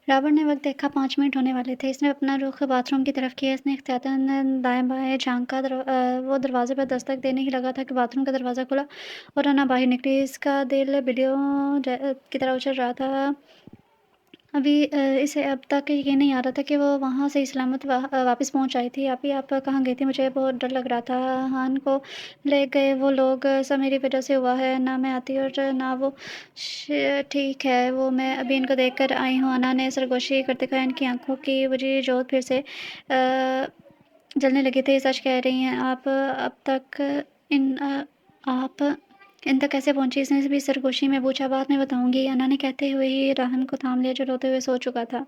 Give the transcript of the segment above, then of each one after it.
Robert ने वक़्त देखा 5 मिनट होने वाले थे। इसने अपना रुख बाथरूम की तरफ किया। इसने एहतियातन दाएँ-बाएँ झाँका। वो दरवाज़े पर दस्तक देने ही लगा था कि बाथरूम का दरवाज़ा खुला और अना बाहर निकली। इसका दिल बिल्लियों की तरह उछल रहा था। इसे अब तक यकीन नहीं आ रहा था कि वो वहाँ सही सलामत वापस पहुँच आई थी। "अभी आप कहाँ गई थी? मुझे बहुत डर लग रहा था। हान को ले गए वो लोग। सब मेरी वज़ह से हुआ है। ना मैं आती और ना वो। ठीक है, वो मैं अभी इनको देख कर आई हूँ।" अना ने सरगोशी करते कहा। इनकी आँखों की बुझी जोत फिर से जलने लगी थी। "सच कह रही हैं आप? अब तक आप इन तक कैसे पहुँची?" इसने भी सरगोशी में पूछा। "बाद में बताऊँगी," अना ने कहते हुए ही राहन को थाम लिया, जो रोते हुए सो चुका था।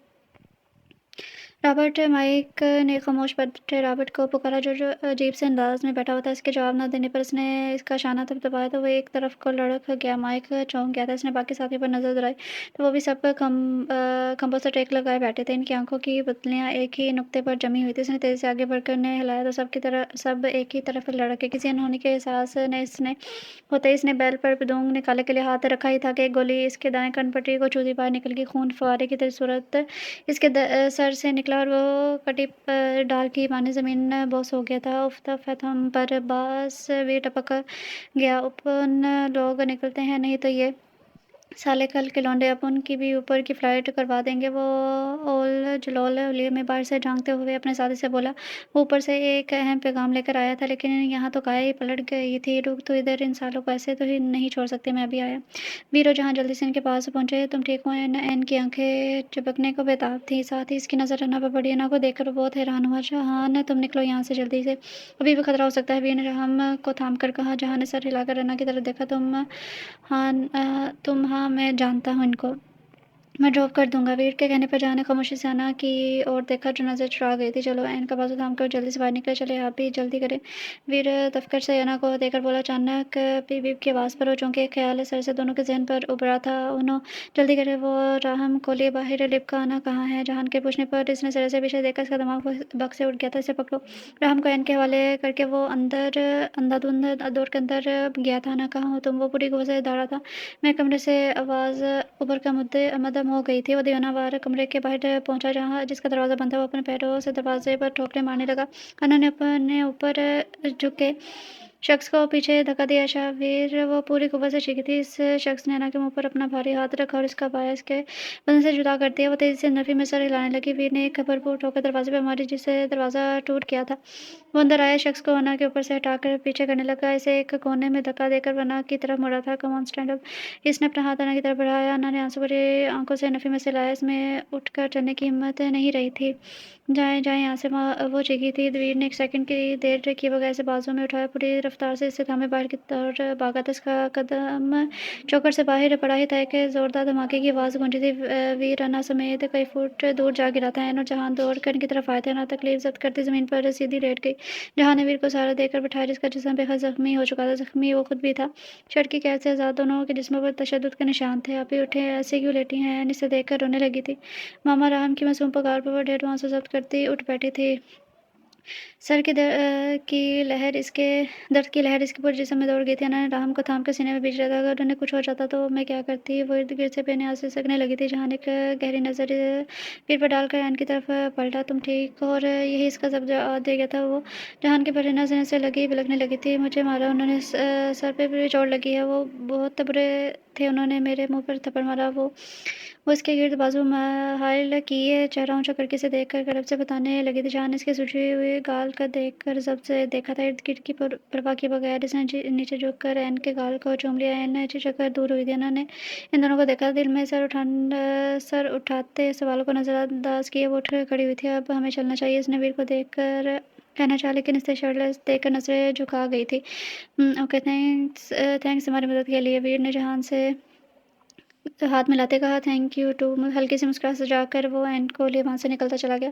रॉबर्ट माइक ने खामोश बैठे रॉबर्ट को पुकारा, जो अजीब से अंदाज में बैठा हुआ था। इसके जवाब न देने पर इसने इसका शाना तब दबाया तो वो एक तरफ को लुढ़क गया। माइक चौंक गया था। इसने बाकी साथियों पर नज़र दौड़ाई तो वो भी सब खंभों से टेक लगाए बैठे थे। इनकी आंखों की पुतलियाँ एक ही नुक्ते पर जमी हुई थी। इसने तेज़ी से आगे बढ़कर उन्हें हिलाया तो सब एक ही तरफ लुढ़के। किसी अनहोनी के एहसास ने इसने होते ही इसने बैल पर बंदूक निकालने के लिए हाथ रखा ही था कि एक गोली इसके दाएं कनपट्टी को छूती बाहर निकल गई। खून फव्वारे की तरह सूरत इसके सर से निकला और वो कटी डाल की माने ज़मीन बोस हो गया था। उफ़ तफ़्फ़म पर बास भी टपक गया। "अपन लोग निकलते हैं, नहीं तो ये साले कल के लौंडे अपन की भी ऊपर की फ्लाइट करवा देंगे," वो ओल जलोल हुलिये में बाहर से झाँकते हुए अपने साथी से बोला। "वो ऊपर से एक अहम पैगाम लेकर आया था, लेकिन यहाँ तो काया ही पलट गई थी। रुक तू इधर, इन सालों को ऐसे तो ही नहीं छोड़ सकते, मैं अभी आया।" वीरो जहाँ जल्दी से इनके पास पहुँचे। "तुम ठीक हो?" एन की आँखें चपकने को बेताब थीं। साथ ही इसकी नज़र अन्ना पर पड़ी। अन्ना को देखकर वो बहुत हैरान हुआ। "जहान, तुम निकलो यहाँ से जल्दी से, अभी भी खतरा हो सकता है," वीर ने राम को थाम कर कहा। जहान ने सर हिलाकर अन्ना की तरफ देखा। हाँ, मैं जानता हूँ इनको। मैं ड्रॉप कर दूँगा।" वीर के कहने पर जहाँ ने खामोशी से अन्ना की ओर देखा, जो नज़र चुरा गई थी। "चलो," एन का बाजू थामकर जल्दी से बाहर निकले। "चले, आप भी जल्दी करें," वीर दफ्तर से अन्ना को देकर बोला। अचानक पीप बीप की आवाज़ पर वो चौंके। एक ख़्याल सर से दोनों के ज़हन पर उभरा था। "उन्हों, जल्दी करें, वो राहम खोलिए बाहर लिपका अन्ना कहाँ है?" जहान के पूछने पर इसने ज़रा से पीछे देखा। इसका दिमाग बक से उठ गया था। "इसे पकड़ो," राहम को एन के हवाले करके वो अंधाधुंध दौड़ के अंदर गया था। "अन्ना, कहाँ हो तुम?" वो पूरी कुव्वत से दौड़ा था। मैं कमरे से आवाज़ उभर कर मद्दम हो गई थी। वो दीवानावार कमरे के बाहर पहुँचा, जहाँ जिसका दरवाज़ा बंद था। वो अपने पैरों से दरवाज़े पर ठोकरें मारने लगा। अन्ना ने अपने ऊपर झुके शख्स को पीछे धक्का दिया। "शाहवीर!" वो पूरी कुव्वत से चीखी थी। इस शख्स ने अन्ना के मुँह पर अपना भारी हाथ रखा और इसका बायाँ इसके बदन से जुदा कर दिया। वो तेज़ी से नफ़ी में सर हिलाने लगी। वीर ने एक भरपूर ठोकर दरवाज़े पर मारी, जिससे दरवाज़ा टूट गया था। वो अंदर आए शख्स को अन्ना के ऊपर से हटाकर पीछे करने लगा। इसे एक कोने में धक्का देकर अन्ना की तरफ मुड़ा था। "Come on, stand up!" इसने अपना हाथ अन्ना की तरफ बढ़ाया। अन्ना ने आंसू भरी आँखों से नफ़ी में से हिलाया। इसमें उठकर चलने की हिम्मत नहीं रही थी। "जाएँ, जाएँ यहाँ से!" वो चीखी थी। वीर ने एक सेकंड की देर किए बगैर इसे बाजू में उठाया। पूरी रफ्तार से इसे थामे बाहर की ओर भागा था। इसका कदम चौखट से बाहर पड़ा ही था। एक ज़ोरदार धमाके की आवाज़ गूंजी थी। वीर अन्ना समेत कई फुट दूर जा गिरा था। एन और जहान दौड़कर इनकी तरफ आए थे। अन्ना तकलीफ ज़द करती ज़मीन पर सीधी लेट गई। जहान ने वीर को सहारा देकर बिठाया, जिसका जिस्म बेहद ज़ख्मी हो चुका था। ज़ख्मी वो खुद भी था। शर्ट की कैद से आज़ाद दोनों के जिस्मों पर तशद्दुद के निशान थे। "आप ही उठे, ऐसे क्यों लेटी हैं?" एन इसे देखकर रोने लगी थी। मामा राहम की मासूम पुकार पर वो ढेरों आंसू ज़ब्त करती उठ बैठी थी। सर की दर्द की लहर इसके पूरे जिस्म में दौड़ गई थी। अन्ना ने राहम को थाम कर सीने में भींच लिया था। "अगर उन्हें कुछ हो जाता तो मैं क्या करती?" वो इर्द-गिर्द से बेनियाज़ सिसकने लगी थी। जहान एक गहरी नज़र पीठ पर डालकर एन की तरफ पलटा। "तुम ठीक हो?" और यही इसका जवाब दे गया था वो। जहान की पसीना सीने से बिलखने लगी थी। "मुझे मारा उन्होंने, सर पे भी चोट लगी है। वो बहुत बुरे थे। उन्होंने मेरे मुँह पर थप्पड़ मारा।" वो इसके गिर्द बाजू हायल किए चेहरा ऊँचा करके इसे देखकर गरब से बताने लगी थी। जहान ने इसके सूजी हुए गाल का देखकर ज़ब्त से देखा था। इर्द-गिर्द की परवाह किए बगैर इसने नीचे झुककर एन के गाल को चूम लिया। एन झिझककर दूर हुई थी। अन्ना ने इन दोनों को देखा। दिल में सर उठाते सवालों को नज़रअंदाज किए वो उठ खड़ी हुई थी। "अब हमें चलना चाहिए," इसने वीर को देखकर कहना चाहा, लेकिन इसे शर्टलेस देखकर नज़रें झुका गई थी। "ओके, थैंक्स तुम्हारी मदद के लिए," वीर ने जहान से हाथ मिलाते कहा। "थैंक यू टू," हल्की सी मुस्कुराहट सजाकर वो एन को लिए वहाँ से निकलता चला गया।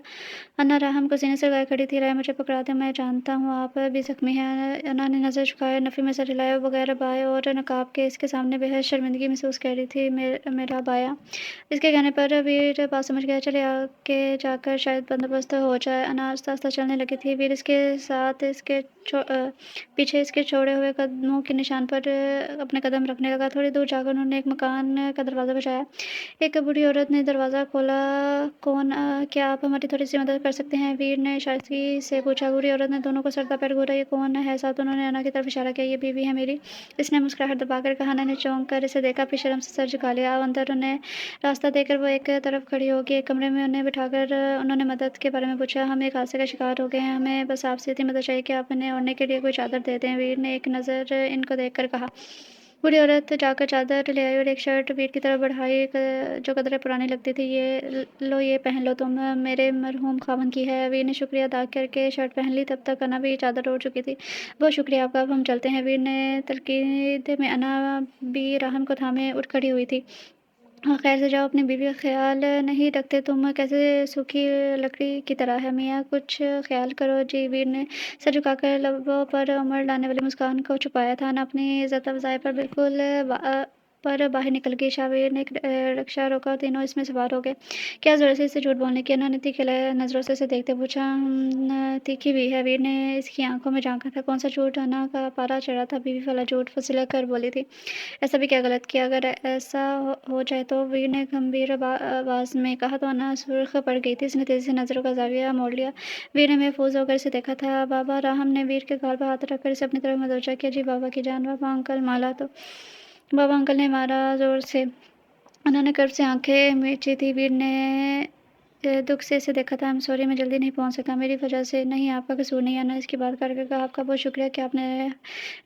अन्ना राहम को सीने से लगाए खड़ी थी। "राय, मुझे पकड़ा दें, मैं जानता हूँ आप भी ज़ख्मी हैं," अन्ना ने नज़र झुकाए नफ़ी में सर हिलाया। बगैर बाय और नकाब के इसके सामने बेहद शर्मिंदगी महसूस कर रही थी। मेरा बाया," इसके कहने पर वीर बात समझ गया। "चले, आगे जाकर शायद बंदोबस्त हो जाए।" अन्ना आस्ता-आस्ता चलने लगी थी। वीर इसके साथ पीछे इसके छोड़े हुए कदमों के निशान पर अपने कदम रखने लगा। थोड़ी दूर जाकर उन्होंने एक मकान का दरवाज़ा दरवाज़ा बजाया। एक बूढ़ी औरत ने दरवाज़ा खोला। कौन क्या आप हमारी थोड़ी-सी मदद कर सकते हैं? वीर ने शाइस्तगी से पूछा। बूढ़ी औरत ने दोनों को सर पैर घूरा। ये कौन है साहब? उन्होंने अना की तरफ इशारा किया। ये बीवी है मेरी। इसने मुस्कुराहट दबाकर कहा। अना ने चौंक कर इसे देखा, फिर शर्म से सर झुका लिया। अब अंदर उन्हें रास्ता देकर वो एक तरफ खड़ी हो गई। एक कमरे में उन्हें बिठाकर उन्होंने मदद के बारे में पूछा। हम एक हादसे का शिकार हो गए हैं, हमें बस आपसे इतनी मदद चाहिए कि आप इन्हें ओढ़ने के लिए कोई चादर दे दें। वीर ने एक नज़र इनको देखकर कहा। बूढ़ी औरत जाकर चादर ले आई और एक शर्ट वीर की तरफ बढ़ाई जो कदरे पुरानी लगती थी। लो ये पहन लो, तुम मेरे मरहूम खामन की है। वीर ने शुक्रिया अदा करके शर्ट पहन ली। तब तक अना भी चादर ओढ़ चुकी थी। बहुत शुक्रिया आपका, अब हम चलते हैं। वीर ने तलकीद में अना भी राहम को थामे उठ खड़ी हुई थी। हाँ, खैर से जाओ, अपनी बीवी का ख़्याल नहीं रखते तुम, कैसे सूखी लकड़ी की तरह है। मियाँ कुछ ख़्याल करो जी। वीर ने सर झुकाकर लबों पर उमड़ लाने वाली मुस्कान को छुपाया था। ना अपनी इज़्ज़त अफ़ज़ाई पर बाहर निकल गई। शाहवीर ने एक रिक्शा रोका और तीनों इसमें सवार हो गए। क्या ज़रूरत है इसे झूठ बोलने की? उन्होंने तीखी नज़रों से इसे देखते पूछा। तीखी भी है। वीर ने इसकी आंखों में झांका था। कौन सा झूठ? अना का पारा चढ़ा था। बीवी वाला झूठ फुसला कर बोली थी। ऐसा भी क्या गलत किया? अगर ऐसा हो जाए तो? वीर ने गंभीर आवाज़ में कहा। तो अना सुर्ख पड़ गई थी। उसने तेज़ी से नज़रों का ज़ाविया मोड़ लिया। वीर ने महफूज होकर इसे देखा था। बाबा राहम ने वीर के गाल पर हाथ रखकर इसे अपनी तरफ मतवज्जा किया। जी बाबा की जान। बाबा अंकल माला तो बाबा अंकल ने मारा ज़ोर से। उन्होंने कर्व से आंखें मींची थी। वीर ने दुख से इसे देखा था। आई एम सॉरी, मैं जल्दी नहीं पहुंच सका, मेरी वजह से नहीं, आपका कसूर नहीं है। ना इसकी बात करके कहा। आपका बहुत शुक्रिया कि आपने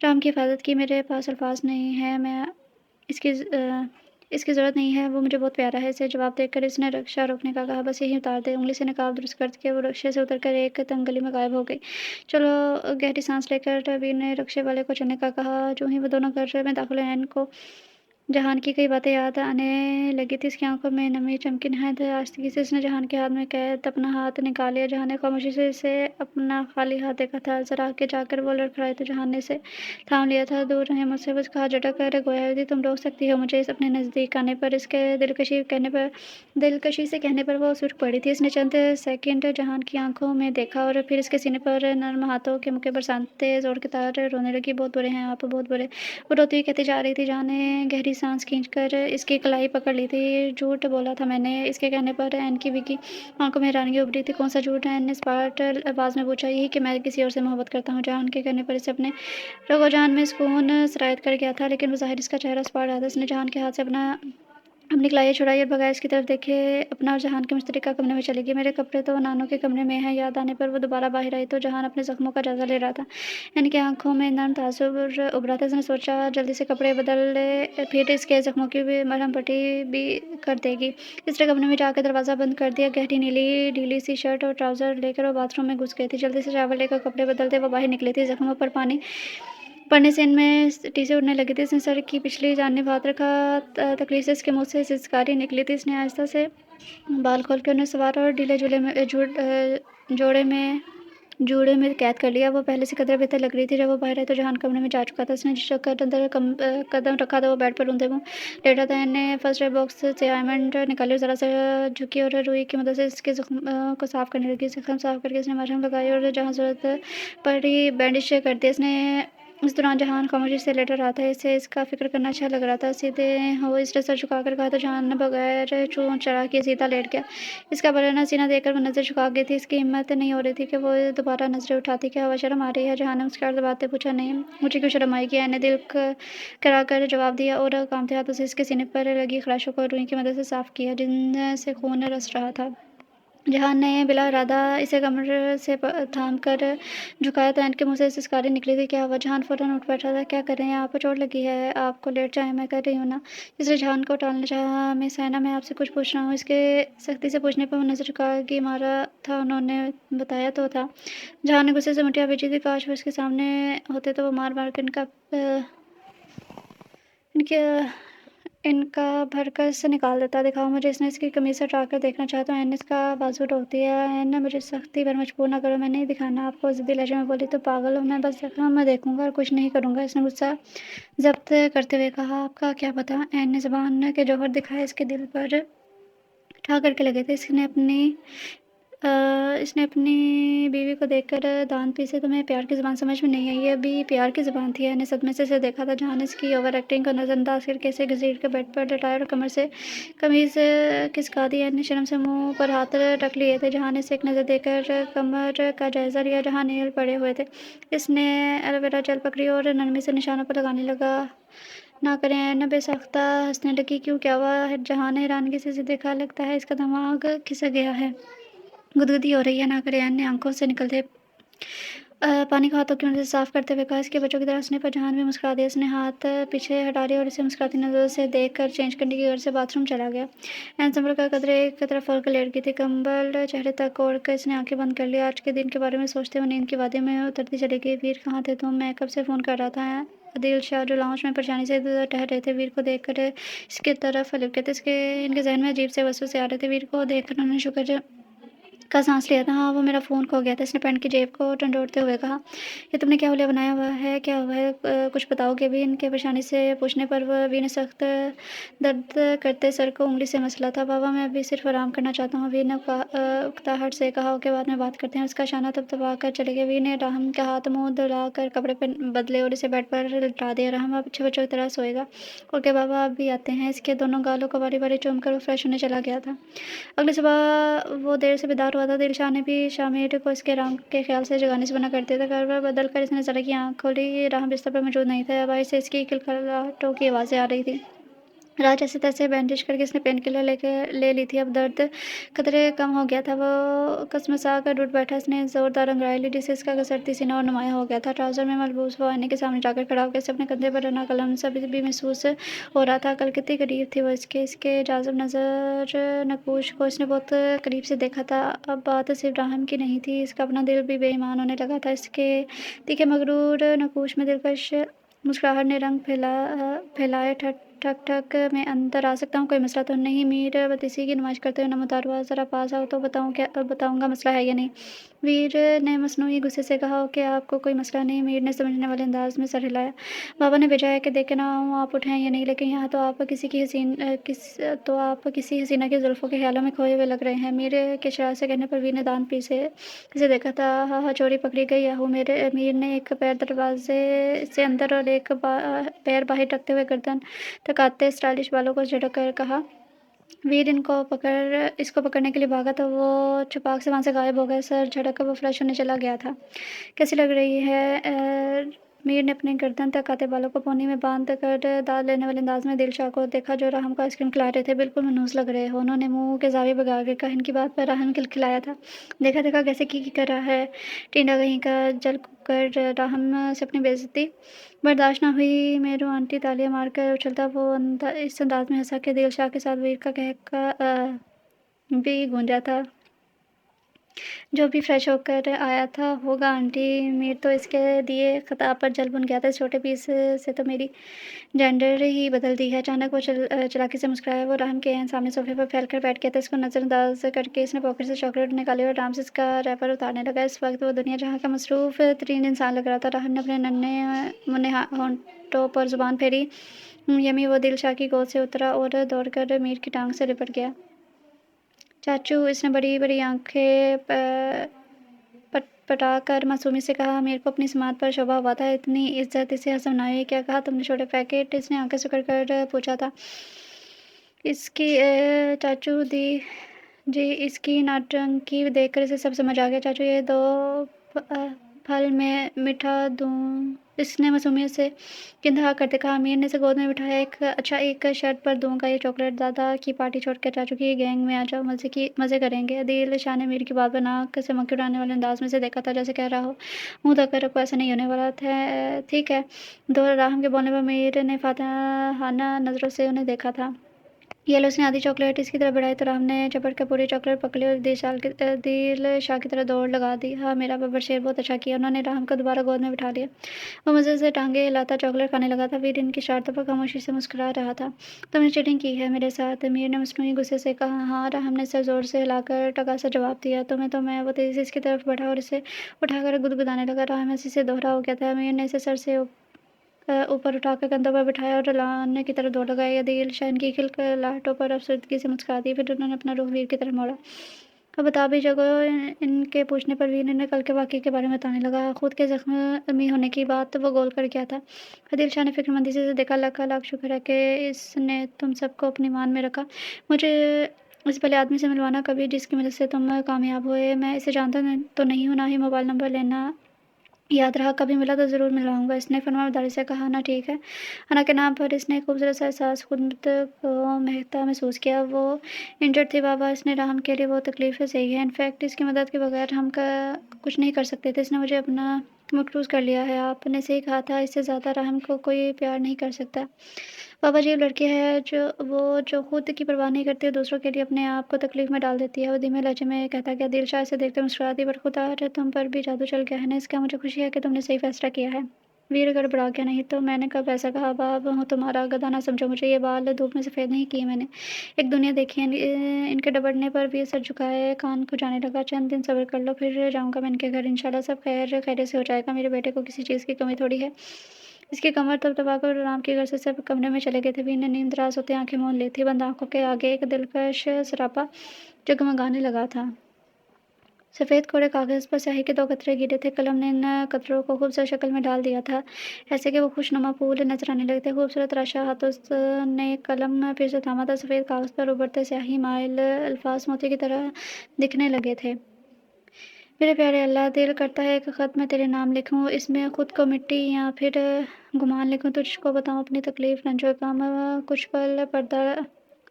राम की हिफाजत की। मेरे पास अल्फाज नहीं है। मैं इसकी ज़रूरत नहीं है, वो मुझे बहुत प्यारा है। इसे जवाब देकर इसने रिक्शा रोकने का कहा। बस यही उतार दे। उंगली से नकाब दुरुस्त करके वो रिक्शे से उतरकर एक तंग गली में गायब हो गई। चलो, गहरी सांस लेकर वीर ने रिक्शे वाले को चलने का कहा। जो ही वो दोनों घर में दाखिल हुए, इनको जहान की कई बातें याद आने लगी थी। इसकी आंखों में नमी चमकी। नहायत आस्तीगी से इसने जहान के हाथ में कैद अपना हाथ निकाल लिया। जहान ने खामोशी से इसे अपना खाली हाथ देखा था। जरा आगे जाकर वो लड़खड़ाई तो जहान ने इसे थाम लिया था। दूर रहे मुझसे, बस कहा झटक कर गोया हुई थी। तुम रोक सकती हो मुझे इस अपने नज़दीक आने पर? इसके दिलकशी से कहने पर वो सुर्ख पड़ी थी। इसने चंद सेकंड जहान की आंखों में देखा और फिर इसके सीने पर नर्म हाथों के मुक्के बरसाते जोर के तार रोने लगी। बहुत बुरे हैं आप, बहुत बुरे। वो रोती हुई कहती जा रही थी। जहान ने गहरी सांस खींचकर इसकी कलाई पकड़ ली थी। झूठ बोला था मैंने, इसके कहने पर एन की विकी आंखों में हैरानगी उभरी थी। कौन सा झूठ है? एन ने स्पार्ट आवाज़ में पूछा। यही कि मैं किसी और से मोहब्बत करता हूँ। जहान के कहने पर इसे अपने रगोजान में सुकून सरायत कर गया था, लेकिन बज़ाहिर इसका चेहरा स्पार्ट रहा था। इसने जहान के हाथ से अपनी कलाई छुड़ाई और बगैर इसकी तरफ देखे अपना और जहान के मुश्तरका कमरे में चली गई। मेरे कपड़े तो नानों के कमरे में हैं। याद आने पर वो दोबारा बाहर आई तो जहान अपने जख्मों का जायजा ले रहा था। इनकी आंखों में नर्म तासुर उभरा था। इसने सोचा जल्दी से कपड़े बदल ले, फिर इसके जख्मों की भी मरहम पट्टी भी कर देगी। इसने कमरे में जाकर दरवाज़ा बंद कर दिया। गहरी नीली ढीली सी शर्ट और ट्राउज़र लेकर वो बाथरूम में घुस गई थी। जल्दी से शावर लेकर कपड़े बदलते वो बाहर निकली थी। जख्मों पर पानी पड़ने से इनमें टीसे उड़ने लगी थी। इसने सर की पिछली जानिब हाथ रखा। तकलीफ से इसके मुंह से सिसकारी निकली थी। इसने आहिस्ता से बाल खोल के उन्हें सवार और ढीले जूड़े में कैद कर लिया। वो पहले से कदर बेहतर लग रही थी। जब वो बाहर आई तो जहान कमरे में जा चुका था। उसने झिझक कर अंदर कदम रखा था। वो बेड पर रूंधे मुंह लेटा था। इन्हें फर्स्ट एड बॉक्स से आयमंड निकाली और ज़रा सा झुकी और रुई की मदद से इसके जख्म को साफ करने लगी। जख्म साफ करके इसने मरहम लगाई और जहाँ ज़रूरत पड़ी बैंडेज कर दिया। इसने इस दौरान जहान खामोशी से लेटा रहा था। इसे इसका फिक्र करना अच्छा लग रहा था। सीधे हो इसने सर झुकाकर कहा तो जहान ने बगैर चूं चढ़ा के सीधा लेट गया। इसका बलना सीना देखकर वो नज़र झुका गई थी। इसकी हिम्मत नहीं हो रही थी कि वो दोबारा नज़रें उठाती। क्या हवा शर्म आ रही है? जहान ने मुस्कुराहट दबाते पूछा। नहीं, मुझे क्यों शर्म आएगी? मैंने दिल करा कर जवाब दिया और कांपते हाथों से इसके सीने पर लगी खराशों को रुई की मदद से साफ किया जिनसे खून रस रहा था। जहान ने बिला इरादा इसे कमर से थाम कर झुकाया तो इनके मुंह से सिसकारी निकली थी। क्या हुआ? जहान फौरन उठ बैठा था। क्या कर रहे हैं आप? चोट लगी है आपको? लेट जाए, मैं कर रही हूँ ना। इसलिए जहान को टालना चाहा। मिस साइना, मैं आपसे कुछ पूछ रहा हूँ। इसके सख्ती से पूछने पर वो नजर झुका कि मारा था उन्होंने, बताया तो था। जहान ने गुस्से से मुठियाँ भेजी थी। काश वो इसके सामने होते तो वो मार मार कर इनके इनका भरकस निकाल देता। दिखाओ मुझे। इसने इसकी कमीज हटा कर देखना चाहता हूँ। एन इसका बाजू रोकती है। एन मुझे सख्ती पर मजबूर ना करो, मैं नहीं दिखाना आपको। ज़िद्दी लहजे में बोली। तो पागल हो? मैं बस देखा मैं देखूंगा और कुछ नहीं करूंगा। इसने गुस्सा जब्त करते हुए कहा। आपका क्या पता? एन ने ज़बान के जौहर दिखाए। इसके दिल पर ठा करके लगे थे। इसने अपनी इसने अपनी बीवी को देखकर दाँत पीसे। तुम्हें प्यार की ज़ुबान समझ में नहीं आई। ये भी प्यार की ज़ुबान थी। ने सदमे से इसे देखा था। जहाँ ने इसकी ओवर एक्टिंग को नज़रअंदाज करके इसे घसीट कर बेड पर लेटाया और कमर से कमीज़ खिसका दी। ने शर्म से मुँह पर हाथ रख लिए थे। जहाँ ने इसे एक नज़र देकर कमर का जायज़ा लिया जहाँ नेल पड़े हुए थे। इसने एलोवेरा जेल पकड़ी और नरमी से निशानों पर लगाने लगा। ना करें, न बेसाख्ता हंसने लगी। क्यों, क्या हुआ है? जहाँ ने हैरानगी से इसे देखा। लगता है इसका दिमाग खिसक गया है। गुदगुदी हो रही है। ना करे, ने आंखों से निकलते पानी को हाथों की मदद से साफ करते हुए कहा। इसके बच्चों की तरह हंसने पर जहान भी मुस्कुरा दिया। इसने हाथ पीछे हटा लिया और इसे मुस्कुराती नजरों से देख कर चेंज करने की गर्ज से बाथरूम चला गया। एन संभल कर कदरे एक तरफ फल कर लेट गई थी। कंबल चेहरे तक ओढ़ कर इसने आंखें बंद कर लिया। आज के दिन के बारे में सोचते हुए नींद की वादी में उतरती चली गई। वीर, कहाँ थे तुम? मैं कब से फ़ोन कर रहा था। आदिल शाह जो लाउंज में परेशानी से इधर ठहर रहे थे, वीर को देखकर इसकी तरफ लिपटे थे। इनके जहन में अजीब से वसवसे आ रहे थे। वीर को देखकर उन्होंने शुक्र का सांस लिया था। हाँ, वो मेरा फ़ोन खो गया था। इसने पैंट की जेब को टंटोड़ते हुए कहा। ये तुमने क्या हुलिया बनाया हुआ है? क्या हुआ है? कुछ बताओगे भी? इनके परेशानी से पूछने पर वह वीर ने सख्त दर्द करते सर को उंगली से मसला था। बाबा, मैं अभी सिर्फ आराम करना चाहता हूँ, वीर ने उकताहट से कहा। ओके, बाद में बात करते हैं। उसका शाना तबतबा कर चले गए। वीर ने राहम के हाथ मुंह धुला कर कपड़े बदले और इसे बेड पर लिटा दिया। राहम अब अच्छे बच्चों की तरह सोएगा। ओके बाबा, अब भी आते हैं। इसके दोनों गालों को बारी बारी चूम कर वो फ्रेश होने चला गया था। अगली सुबह वो देर से बेदार हुआ था। दिलशाह ने भी शामिर को इसके आराम के ख्याल से जगाने से मना कर दिया था। करवट बदल कर इसने जरा की आंख खोली। राह बिस्तर पर मौजूद नहीं था। अब से इसकी खिलखिलाहटों की आवाज़ें आ रही थी। रात जैसे तैसे बैंडेज करके इसने पेन किलर ले ली थी। अब दर्द कतरे कम हो गया था। वो कसमसा कर उठ बैठा। इसने जोरदार अंगड़ाई ली जिससे इसका घसरती सीना और नुमाया हो गया था। ट्राउजर में मलबूस वो आईने के सामने जाकर खड़ा होकर इसे अपने कंधे पर रना कलम सा भी महसूस हो रहा था। कल कितनी करीब थी वो इसके जाज़ब नज़र नकूश को इसने बहुत करीब से देखा था। अब बात सिर्फ राहम की नहीं थी। इसका अपना दिल भी बेईमान होने लगा था। इसके तीखे मगरूर नकूश में दिलकश मुस्कुराहट ने रंग फैलाए। ठक ठक ठक, मैं अंदर आ सकता हूँ? कोई मसला तो नहीं? मीर बतीसी की नुमाइश करते हुए नमूदार हुआ। ज़रा पास आओ तो बताऊँगा मसला है या नहीं। वीर ने मसनूई गुस्से से कहा। कि आपको कोई मसला नहीं? मीर ने समझने वाले अंदाज में सर हिलाया। बाबा ने भेजा है कि देख के ना आऊँ आप उठें या नहीं, लेकिन यहाँ तो आप किसी हसीना की जुल्फ़ों के ख्यालों में खोए हुए लग रहे हैं। मीर के शरारत से कहने पर वीर ने दांत पीसे इसे देखा था। हाँ हाँ, चोरी पकड़ी गई। याहू, मेरे मीर ने एक पैर दरवाजे से अंदर और एक पैर बाहर रखते हुए गर्दन टकाते स्टाइलिश बालों को झटक कर कहा। वीर इसको पकड़ने के लिए भागा तो वो छपाक से वहाँ से गायब हो गया। सर झटक कर वो फ्रेश होने चला गया था। कैसी लग रही है? मीर ने अपने गर्दन तक आते बालों को पोनी में बांध कर दाद लेने वाले अंदाज में दिलशाह को देखा जो राहम को आइसक्रीम खिला रहे थे। बिल्कुल मनहूस लग रहे हो। उन्होंने मुंह के जाविये भगा कर कहा। इनकी बात पर राहम खिलखिलाया था। देखा देखा कैसे की कर रहा है टींडा कहीं का। जल कर राहम से अपनी बेइज्जती बर्दाश्त न हुई। मेरू आंटी तालियां मारकर उछलता वो इस अंदाज में हंसा कि दिलशाह के साथ वीर का भी गूंजा था। जो भी फ्रेश होकर आया था होगा आंटी। मीर तो इसके दिए खिताब पर जल बुन गया था। इस छोटे पीस से तो मेरी जेंडर ही बदल दी है। अचानक वो चलाकी से मुस्कुराया। वो राहम के सामने सोफे पर फैल कर बैठ गया था। इसको नज़रअंदाज करके इसने पॉकेट से चॉकलेट निकाली और आराम से इसका रैपर उतारने लगा। इस वक्त वो दुनिया जहाँ का मसरूफ़ तरीन इंसान लग रहा था। राहम ने अपने नन्हे मुन्ने होंठों पर जुबान फेरी। यमी वो दिलशाह की गोद से उतरा और दौड़कर मीर की टांग से लिपट गया। चाचू, इसने बड़ी बड़ी आंखें पटपटा कर मासूमी से कहा। मीर को अपनी समात पर शोभा हुआ था। इतनी इज्जत इसे हजम न हुई। क्या कहा तुमने? छोटे पैकेट? इसने आंखें सुकड़ कर पूछा था। इसकी चाचू जी, इसकी नाटंकी देखकर इसे सब समझ आ गया। चाचू, ये दो फल मैं मिठा दूँ? इसने मासूमियत से किंतहा करते कहा। अमीर ने इसे गोद में बिठाया। एक शर्त पर दूंगा ये चॉकलेट। दादा की पार्टी छोड़कर चाचू की गैंग में आ जाओ। मज़े करेंगे। आदिल शाह ने मीर की बात पर नाक से मक्खी उड़ाने वाले अंदाज में से देखा था जैसे कह रहा हो मुँह धोकर रखो, ऐसा नहीं होने वाला था। ठीक है। दो राहम के बोलने पर मीर ने फातहाना नज़रों से उन्हें देखा था। ये लो, उसने आधी चॉकलेट इसकी तरफ बढ़ाई तो राम ने झपट कर पूरी चॉकलेट पकड़ ली और दिल शाह की तरह दौड़ लगा दी। हाँ, मेरा बब्बर शेर, बहुत अच्छा किया। उन्होंने राम को दोबारा गोद में बिठा लिया। वो मज़े से टांगे हिलाता चॉकलेट खाने लगा था। वीर इनकी शर्तों पर खामोशी से मुस्कुरा रहा था। तुमने चीटिंग की है मेरे साथ? मीर ने मसनूई गुस्से से कहा। हाँ, राम ने सर जोर से हिलाकर टका सा जवाब दिया। तुम्हें तो मैं। वो तेजी से इसकी तरफ बढ़ा और इसे उठाकर गुदगुदाने लगा। राम हंसी से दोहरा हो गया था। मीर ने इसे सर से ऊपर उठाकर कंधों पर बिठाया और लाने की तरफ दौड़ लगाया। आदिल शाह की खिलखिलाहटों पर अफसरदगी से मुस्कुरा दी। फिर उन्होंने अपना रुख वीर की तरफ मोड़ा। अब बता भी जगह इनके पूछने पर वीर ने कल के वाक़ये के बारे में बताने लगा। खुद के ज़ख्मी होने की बात वो गोल कर गया था। आदिल शाह ने फ़िक्रमंदी से देखा। "अल्लाह का लाख शुक्र है कि इसने तुम सबको अपनी मान में रखा। मुझे इस भले आदमी से मिलवाना कभी जिसकी मदद से तुम कामयाब हुए। मैं इसे जानता तो नहीं हूँ, ना ही मोबाइल नंबर लेना याद रहा। कभी मिला तो ज़रूर मिलवाऊँगा।" इसने फरमाबरदारी से कहा। "ना ठीक है।" अना के नाम पर इसने एक खूबसूरत सा एहसास खुद को महकता महसूस किया। वो इंजर्ड थी बाबा, इसने राहम के लिए वो तकलीफ़ें सही है। इनफैक्ट इसकी मदद के बगैर हम कुछ नहीं कर सकते थे। इसने मुझे अपना मकरूज़ कर लिया है। आपने सही कहा था, इससे ज़्यादा राहम को कोई प्यार नहीं कर सकता। बाबा जी, वो लड़की है जो खुद की परवाह नहीं करती और दूसरों के लिए अपने आप को तकलीफ़ में डाल देती है। वो धीमे लहजे में कहता गया। दिल शाह इसे देखते मुस्कुरा दी। पर खुदा तुम पर भी जादू चल गया है ना। इसका मुझे खुशी है कि तुमने सही फ़ैसला किया है। वीर गड़बड़ा गया। नहीं तो मैंने कब ऐसा कहा। बाब हूँ तुम्हारा, गधा ना समझो मुझे। ये बाल धूप में सफ़ेद नहीं किए मैंने। एक दुनिया देखी है। इनके डबड़ने पर वीर सर झुकाए कान खुजाने लगा। चंद दिन सब्र कर लो, फिर जाऊँगा मैं इनके घर। इंशाअल्लाह सब खैरियत से हो जाएगा। मेरे बेटे को किसी चीज़ की कमी थोड़ी है। इसकी कमर थपथपाकर राम के घर से सब कमरे में चले गए थे। वीर ने नींद-दराज़ होते आँखें मूंद ली थी। बंद आँखों के आगे एक दिलकश सरापा जगमगाने लगा था। सफ़ेद कोरे कागज़ पर स्याही के 2 कतरे गिरे थे। कलम ने इन कतरों को खूबसूरत शक्ल में डाल दिया था, ऐसे कि वो खुशनुमा फूल नज़र आने लगे थे। खूबसूरत राशा हाथों ने कलम फिर से थामा था। सफ़ेद कागज़ पर उभरते स्याही माइल अल्फाज मोती की तरह दिखने लगे थे। मेरे प्यारे अल्लाह, दिल करता है एक ख़त मैं तेरे नाम लिखूँ, इसमें खुद को मिट्टी या फिर गुमान लिखूँ। तुझको बताऊँ अपनी तकलीफ़, रंजो गम, कुछ पल पर्दा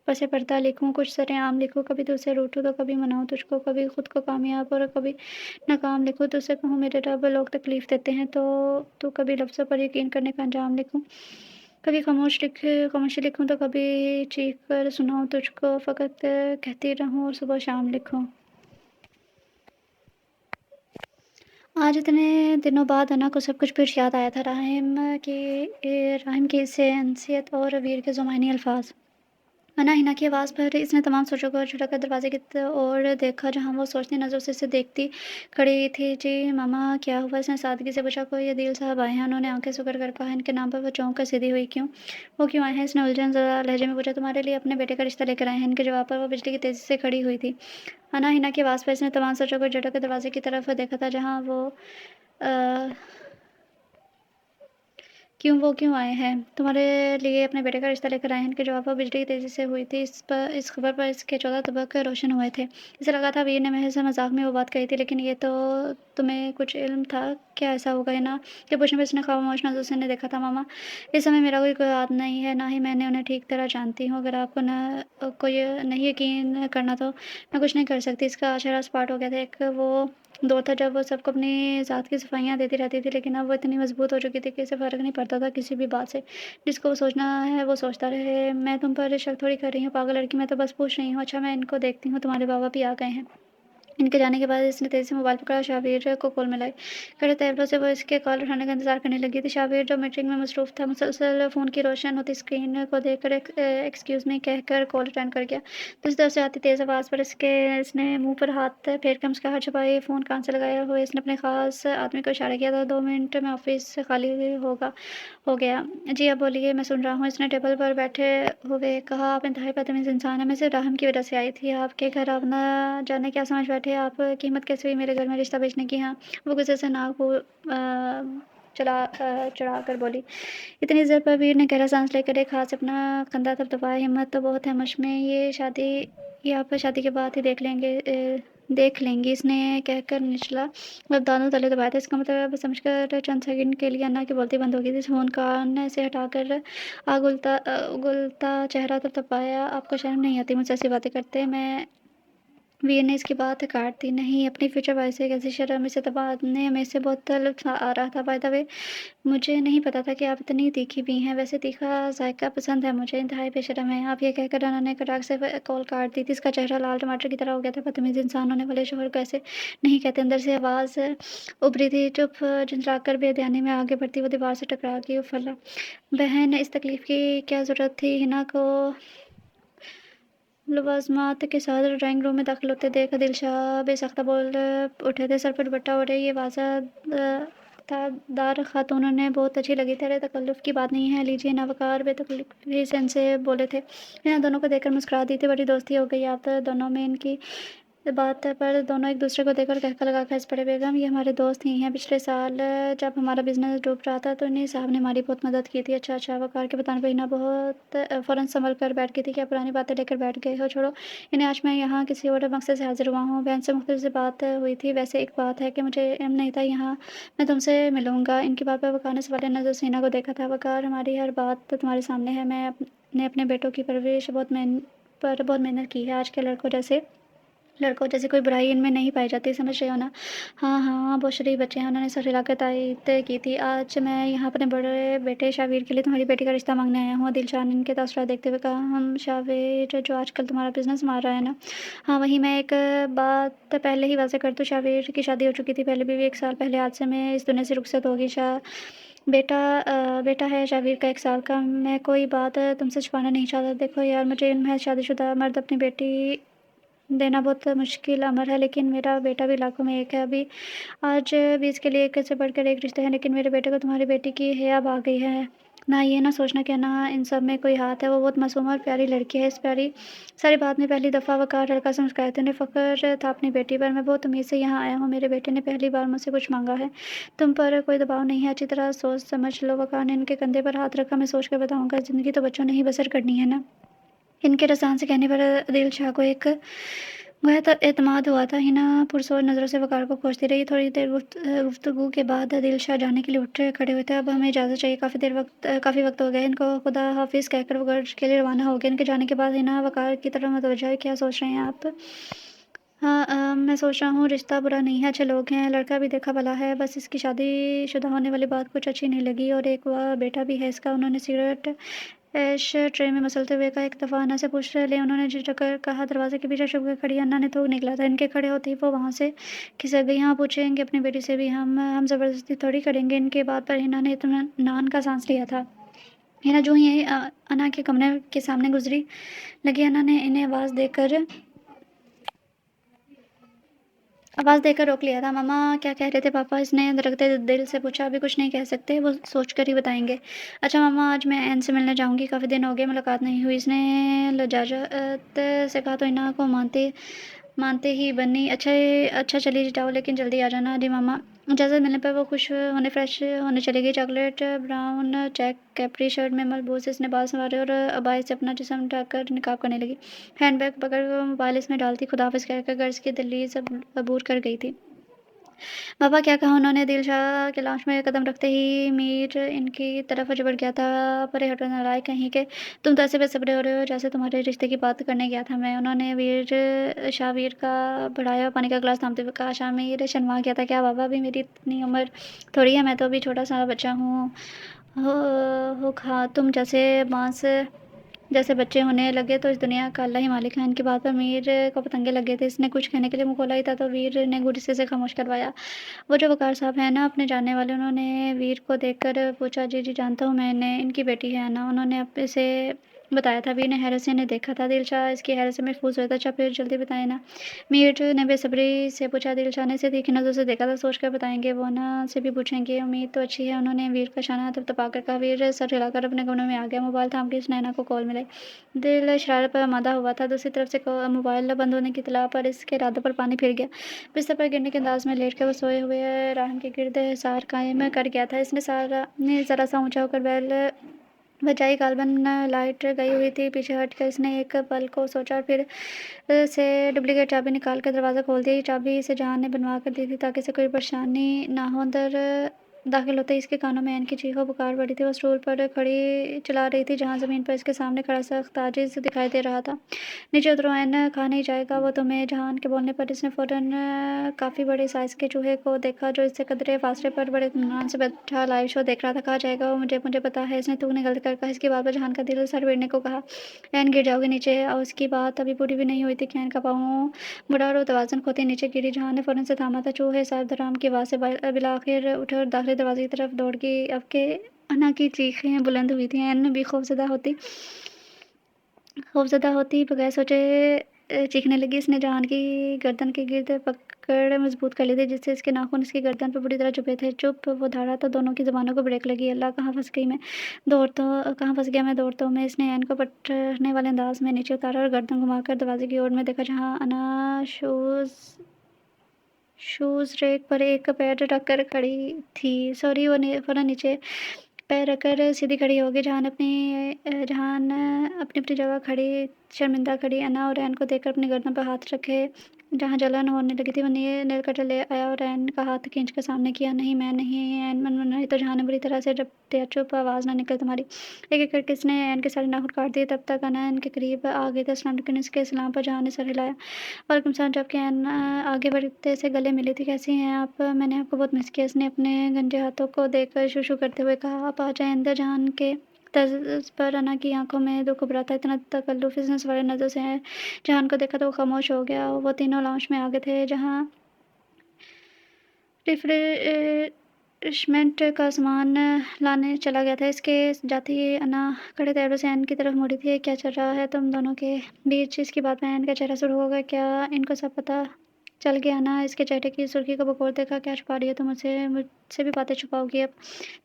पसे पर्दा लिखूँ, कुछ सरेआम लिखूँ। कभी तुझसे रूठूँ तो कभी मनाऊँ तुझको, कभी खुद को कामयाब और कभी नाकाम लिखूँ। तुझसे कहूँ मेरे रब, लोग तकलीफ़ देते हैं तो तू कभी लफ्ज़ों पर यकीन करने का अंजाम लिखूँ। कभी खामोशी लिखूँ तो कभी चीख कर सुनाऊँ तुझको, फ़कत कहती रहूँ और सुबह शाम लिखूँ। आज इतने दिनों बाद अना को सब कुछ फिर याद आया था। राहिम की सेंसियत और वीर के ज़ुबानी अल्फाज। अना हिना की आवाज़ पर इसने तमाम सोचों को झटक कर दरवाज़े की ओर देखा, जहाँ वो सोचती नज़रों से इसे देखती खड़ी थी। "जी मामा, क्या हुआ?" इसने सादगी से पूछा। "कोई अदील साहब आए हैं?" उन्होंने आँखें सिकुड़ कर कहा। इनके नाम पर वो चौंक कर सीधी हुई। "क्यों? वो क्यों आए हैं?" इसने उलझन ज़दा लहजे में पूछा। "तुम्हारे लिए अपने बेटे का रिश्ता लेकर आए हैं।" इनके जवाब पर वो बिजली की तेज़ी से खड़ी हुई थी। अना हिना की आवाज़ पर इसने तमाम सोचों को झटक कर दरवाज़े की तरफ देखा था, जहाँ वो अ वो क्यों आए हैं? तुम्हारे लिए अपने बेटे का रिश्ता लेकर आए हैं। इनके जवाब पर बिजली की तेज़ी से हुई थी। इस खबर पर इसके 14 तबक रोशन हुए थे। इसे लगा था वीर ने महज़ मज़ाक में वो बात कही थी, लेकिन ये तो तुम्हें कुछ इल्म था। क्या ऐसा होगा या ना? ये पूछने पर इसने खामोश नज़रों से इन्हें देखा था। मामा, इस समय मेरा कोई याद नहीं है, ना ही मैंने उन्हें ठीक तरह जानती हूँ। अगर आपको कोई नहीं यकीन करना तो मैं कुछ नहीं कर सकती। इसका चेहरा सपाट हो गया था। एक वो दौर था जब वो सबको अपनी ज़ात की सफाइयाँ देती रहती थी, लेकिन अब वो इतनी मजबूत हो चुकी थी कि इसे फ़र्क नहीं पड़ता था किसी भी बात से। जिसको वो सोचना है वो सोचता रहे। मैं तुम पर शक थोड़ी कर रही हूँ पागल लड़की, मैं तो बस पूछ रही हूँ। अच्छा, मैं इनको देखती हूँ, तुम्हारे बाबा भी आ गए हैं। इनके जाने के बाद इसने तेज़ी से मोबाइल पकड़ा। शाबिर को कॉल मिलाई। खड़े तेवरों से वो इसके कॉल उठाने का इंतज़ार करने लगी थी। शाबिर, जो मीटिंग में मसरूफ़ था, मुसलसल फ़ोन की रोशन होती स्क्रीन को देखकर एक्सक्यूज़ मी कहकर कॉल अटेंड कर गया। दूसरी तरफ से आती तेज़ आवाज़ पर इसने मुँह पर हाथ फेर कर मुस्कुराहट छुपाई। फ़ोन कान से लगाए हुए इसने अपने ख़ास आदमी को इशारा किया था। 2 मिनट में ऑफ़िस खाली हो गया। जी, अब बोलिए, मैं सुन रहा हूँ। इसने टेबल पर बैठे हुए कहा। आप इंतहाई बदतमीज़ इंसान हैं। मैं सिर्फ़ राहम की वजह से आई थी आपके घर। आप ना जाने क्या समझ बैठे। आपकी हिम्मत कैसे हुई मेरे घर में रिश्ता भेजने की? हाँ, वो गुस्से से नाक चढ़ा कर बोली। इतनी ज़र पर वीर ने गहरा साँस लेकर एक हाथ से अपना कंधा थपथपाया। हिम्मत तो बहुत है मुझ में। ये आप शादी के बाद ही देख लेंगी, इसने कहकर निचला अब दाँतों तले दबाया था। इसका मतलब समझकर चंद सेकंड के लिए अन्ना की बोलती बंद हो गई थी। फ़ोन कान से हटाकर उगलता चेहरा थपथपाया। आपको शर्म नहीं आती मुझसे ऐसी बातें करते? वीर ने इसकी बात काट दी। नहीं, अपनी फ्यूचर वाइफ से कैसी शर्म? इसे तबादने में से बहुत लुत्फ़ आ रहा था। बाय द वे, मुझे नहीं पता था कि आप इतनी तीखी भी हैं। वैसे तीखा ज़ायक़ा पसंद है मुझे। इंतहाई बेशर्म हैं आप। ये कहकर अना ने कटाक से कॉल काट दी थी। इसका चेहरा लाल टमाटर की तरह हो गया था। बदतमीज़ इंसान होने वाले शौहर को ऐसे नहीं कहते। अंदर से आवाज़ उभरी थी। चुप झुँझलाकर बेध्यानी में आगे बढ़ती वो दीवार से टकरा गई। उफ़ अल्लाह! बहन, इस तकलीफ़ की क्या ज़रूरत थी? हिना को लवाज़मात के साथ ड्राइंग रूम में दाखिल होते देख दिलशाद बेसाख्ता बोल उठे थे। सर पर दुपट्टा ओढ़े ये दार खातून उन्हें बहुत अच्छी लगी थी। अरे, तकल्लुफ़ की बात नहीं है, लीजिए ना। वक़ार बेतकल्लुफ़ी से बोले थे। इन दोनों को देखकर मुस्कुरा दी थी। बड़ी दोस्ती हो गई आप दोनों में इनकी। बात पर दोनों एक दूसरे को देखकर कहकर लगा के हंस पड़े। बेगम, ये हमारे दोस्त ही हैं। पिछले साल जब हमारा बिजनेस डूब रहा था तो इन्हीं साहब ने हमारी बहुत मदद की थी। अच्छा अच्छा, वकार के बताने पर हिना बहुत फौरन संभल कर बैठ गई थी। क्या पुरानी बातें लेकर बैठ गए हो? छोड़ो इन्हें, आज मैं यहाँ किसी और मकसद से हाजिर हुआ हूँ। बहन से मुख्तलिफ से बात हुई थी। वैसे एक बात है कि मुझे इल्म नहीं था यहाँ मैं तुमसे मिलूंगा। इनकी बात पर वकार ने सवालिया नजर से हिना को देखा था। वकार, हमारी हर बात तो तुम्हारे सामने है। मैंने अपने बेटों की परवरिश बहुत मेहनत की है। आज के लड़कों जैसी कोई बुराई इनमें नहीं पाई जाती, समझ रहे हो ना? हाँ हाँ, बहुत शरीफ बच्चे हैं। उन्होंने सर हिलाकर तायद की थी। आज मैं यहाँ अपने बड़े बेटे शावीर के लिए तुम्हारी बेटी का रिश्ता मांगने आया हूँ। दिलशान ने इनके तासुरात देखते हुए कहा। हम शावीर जो आजकल तुम्हारा बिजनेस मार रहा है ना? हाँ वही। मैं एक बात पहले ही वाज़ेह कर दूँ, शावीर की शादी हो चुकी थी पहले भी 1 साल पहले आज से मैं इस दुनिया से रुखसत होगी। बेटा है शावीर का 1 साल का। मैं कोई बात तुमसे छुपाना नहीं चाहता। देखो यार, मुझे इल्म है शादीशुदा मर्द अपनी बेटी देना बहुत मुश्किल अमर है, लेकिन मेरा बेटा भी लाखों में एक है। अभी आज भी इसके लिए एक से बढ़कर एक रिश्ते हैं, लेकिन मेरे बेटे को तुम्हारी बेटी की हिया आ गई है। ना ये ना सोचना कि ना इन सब में कोई हाथ है। वो बहुत मासूम और प्यारी लड़की है। इस प्यारी सारी बात में पहली दफ़ा वकार लड़का से मुस्कुराए थे। उन्हें फ़ख्र था अपनी बेटी पर। मैं बहुत उम्मीद से यहाँ आया हूँ। मेरे बेटे ने पहली बार मुझसे कुछ मांगा है। तुम पर कोई दबाव नहीं है। अच्छी तरह सोच समझ लो। वकार ने उनके कंधे पर हाथ रखा। मैं सोच कर बताऊँगा। ज़िंदगी तो बच्चों ने ही बसर करनी है ना? इनके रसान से कहने पर दिल शाह को एक गोया एतमाद हुआ था। हिना पुरसोर नज़रों से वकार को खोजती रही। थोड़ी देर गुफ्तगू के बाद दिल शाह जाने के लिए उठ खड़े हुए थे। अब हमें इजाज़त चाहिए। काफ़ी वक्त हो गया। इनको खुदा हाफिज़ कहकर वो घर के लिए रवाना हो गए। इनके जाने के बाद हिना वकार की तरफ मुतवज्जो हुई। क्या सोच रहे हैं आप? हाँ, मैं सोच रहा हूँ रिश्ता बुरा नहीं है, अच्छे लोग हैं। लड़का भी देखा भला है, बस इसकी शादीशुदा होने वाली बात कुछ अच्छी नहीं लगी। और एक वह बेटा भी है इसका। उन्होंने सिगरेट ऐश ट्रे में मसलते हुए कहा। एक दफ़ा अन्ना से पूछ ले। उन्होंने झिझक कर कहा। दरवाजे के पीछे छुप कर खड़ी अन्ना ने थूक निकला था। इनके खड़े होते ही वो वहाँ से खिसक गई। हाँ, पूछेंगे अपनी बेटी से भी। हम ज़बरदस्ती थोड़ी करेंगे। इनके बात पर हिना ने इत्मीनान का सांस लिया था। हिना जो ही अन्ना के कमरे के सामने गुजरी लगी, अन्ना ने इन्हें आवाज़ देकर रोक लिया था। मम्मा क्या कह रहे थे पापा? इसने धड़कते दिल से पूछा। अभी कुछ नहीं कह सकते, वो सोच कर ही बताएंगे। अच्छा मम्मा, आज मैं एन से मिलने जाऊंगी। काफ़ी दिन हो गए मुलाकात नहीं हुई। इसने लजाजत से कहा तो इन्ना को मानते ही बनी। अच्छा चली जाओ, लेकिन जल्दी आ जाना। जी मम्मा। इजाज़त मिलने पर वो खुश होने फ्रेश होने चली गई। Chocolate brown check capri shirt में मलबूस इसने बाल संवारे और अबाई से अपना जिस्म ढककर निकाब करने लगी। हैंडबैग पकड़ मोबाइल इसमें डालती खुदाफिज कहकर गर्ज की दहलीज अबूर कर गई थी। पापा क्या कहा उन्होंने? दिलशाह के लाश में कदम रखते ही मीर इनकी तरफ बढ़ गया था। परे हटो नालायक कहीं के, तुम तो ऐसे बेसब्रे हो रहे हो जैसे तुम्हारे रिश्ते की बात करने गया था मैं। उन्होंने शाहवीर का बढ़ाया पानी का गिलास थामते हुए कहा। शाहवीर शर्मा गया था। क्या बाबा, अभी मेरी इतनी उम्र थोड़ी है, मैं तो अभी छोटा सा बच्चा हूँ। हो खा तुम जैसे बच्चे होने लगे तो इस दुनिया का अल्लाह ही मालिक है। इनकी बात पर मीर को पतंगे लग गए थे। इसने कुछ कहने के लिए मुंह खोला ही था तो वीर ने गुस्से से खामोश करवाया। वो जो वकार साहब हैं ना, अपने जानने वाले, उन्होंने वीर को देखकर पूछा। जी जी जानता हूँ, मैंने इनकी बेटी है ना। उन्होंने अब से बताया था। वीर ने हैरत से इन्हें देखा था। दिलशाह इसकी हैरत से महफूज हुआ था। अच्छा फिर जल्दी बताए ना, मीर ने बेसब्री से पूछा। दिलशाह ने इसे तीखी नज़र से देखा था। सोच कर बताएंगे, वो ना से भी पूछेंगे। उम्मीद तो अच्छी है। उन्होंने वीर का शाना थपथपाकर कहा। वीर सर हिलाकर अपने कमरे में आ गया। मोबाइल थाम के इस नैना को कॉल मिलाई। दिल शरारत पर आमादा हुआ था। दूसरी तरफ से मोबाइल बंद होने की इत्तला पर इसके इरादों पर पानी फिर गया। बिस्तर पर गिरने के अंदाज में लेट कर वो सोए हुए राहम के गिर्द सार कायम कर गया था। इसने ज़रा सा ऊंचा होकर बैल बजाई। गालबन लाइट गई हुई थी। पीछे हट कर इसने एक पल को सोचा और फिर से डुप्लीकेट चाबी निकाल कर दरवाज़ा खोल दिया। चाबी से जहां ने बनवा कर दी थी ताकि इसे कोई परेशानी ना हो। अंदर दाखिल होते ही इसके कानों में एन की चीखों पुकार पड़ी थी। वो स्टूल पर खड़ी चला रही थी जहाँ ज़मीन पर इसके सामने खड़ा सख्त आजिज़ दिखाई दे रहा था। नीचे उतरो, एन खा नहीं जाएगा वो तुम्हें। जहान के बोलने पर इसने फ़ौरन काफ़ी बड़े साइज़ के चूहे को देखा जो इससे कदरे फासले पर बड़े इत्मीनान से बैठा लाइव शो देख रहा था। कहा जाएगा वो मुझे पता है। इसने थूक निकल कर कहा। इसकी बात पर जहान का दिल सर भिड़ने को कहा। एन गिर जाओगे नीचे। और उसकी बात अभी पूरी भी नहीं हुई थी कि एन का पाँव मुड़ा और वो तवाज़ुन खोते नीचे गिरी। जहान ने फ़ौरन से थामा था। चूहे साहब धराम की आवाज़ से बिलाखिर उठे और दाखिली दरवाजे की तरफ दौड़ गई। अब के अन्ना की चीखें बुलंद हुई थी। एन भी खौफज़दा होती बगैर सोचे चीखने लगी। इसने जहान की गर्दन के गिर्द पकड़ मजबूत कर ली थी, जिससे इसके नाखून इसकी गर्दन पर बुरी तरह चुभे थे। "चुप!" वो धाड़ा तो दोनों की ज़ुबानों को ब्रेक लगी। अल्लाह! कहाँ फँस गया मैं दौड़ता हूँ। मैं इसने ऐन को पटकने वाले अंदाज़ में नीचे उतारा और गर्दन घुमाकर दरवाज़े की ओर में देखा, जहाँ अना शूज़ रैक पर एक पैर रखकर खड़ी थी। सॉरी, वो फ़ौरन नीचे पैर रखकर सीधी खड़ी हो गई। जहान अपनी-अपनी जगह खड़ी, शर्मिंदा खड़ी। अना और रैन को देखकर अपनी गर्दन पर हाथ रखे, जहाँ जलन होने लगी थी। वो नेल कटर ले आया और रैन का हाथ खींचकर सामने किया। "नहीं, मैं नहीं।" ऐन मनमनाई तो जहान ने बुरी तरह से रट दिया। "चुप! आवाज़ ना निकले तुम्हारी।" एक-एक करके इसने ऐन के सारे नाखून काट दिए। तब तक अना इनके करीब आ गई थी। अस्सलाम वालेकुम, इसके सलाम पर जहान ने सर हिलाया। वालेकुम सलाम, जबकि ऐन आगे बढ़ते से गले मिली थी। "कैसी हैं आप? मैंने आपको बहुत मिस किया।" इसने अपने गंजे हाथों को देखकर शू-शू करते हुए कहा। "आप आ जाएँ अंदर।" जहान के तर्ज पर अना की आँखों में दुःख उभरा था। इतना तकल्लुफ़ इसने सवालिया नज़रों से जहान को देखा तो वो खामोश हो गया। वो तीनों लाउंज में आ गए थे, जहाँ रिफ्रेशमेंट का सामान लाने चला गया था। इसके जाते ही अना खड़े पैरों से ऐन की तरफ मुड़ी थी। "क्या चल रहा है तुम दोनों के बीच?" इसकी बात में ऐन का चेहरा सुर्ख़ हो गया। "क्या इनको सब पता चल गया ना?" इसके चेहरे की सुर्ख़ी को बकौर देखा। "क्या छुपा रही हो तुम मुझसे भी बातें छुपाओगी अब?"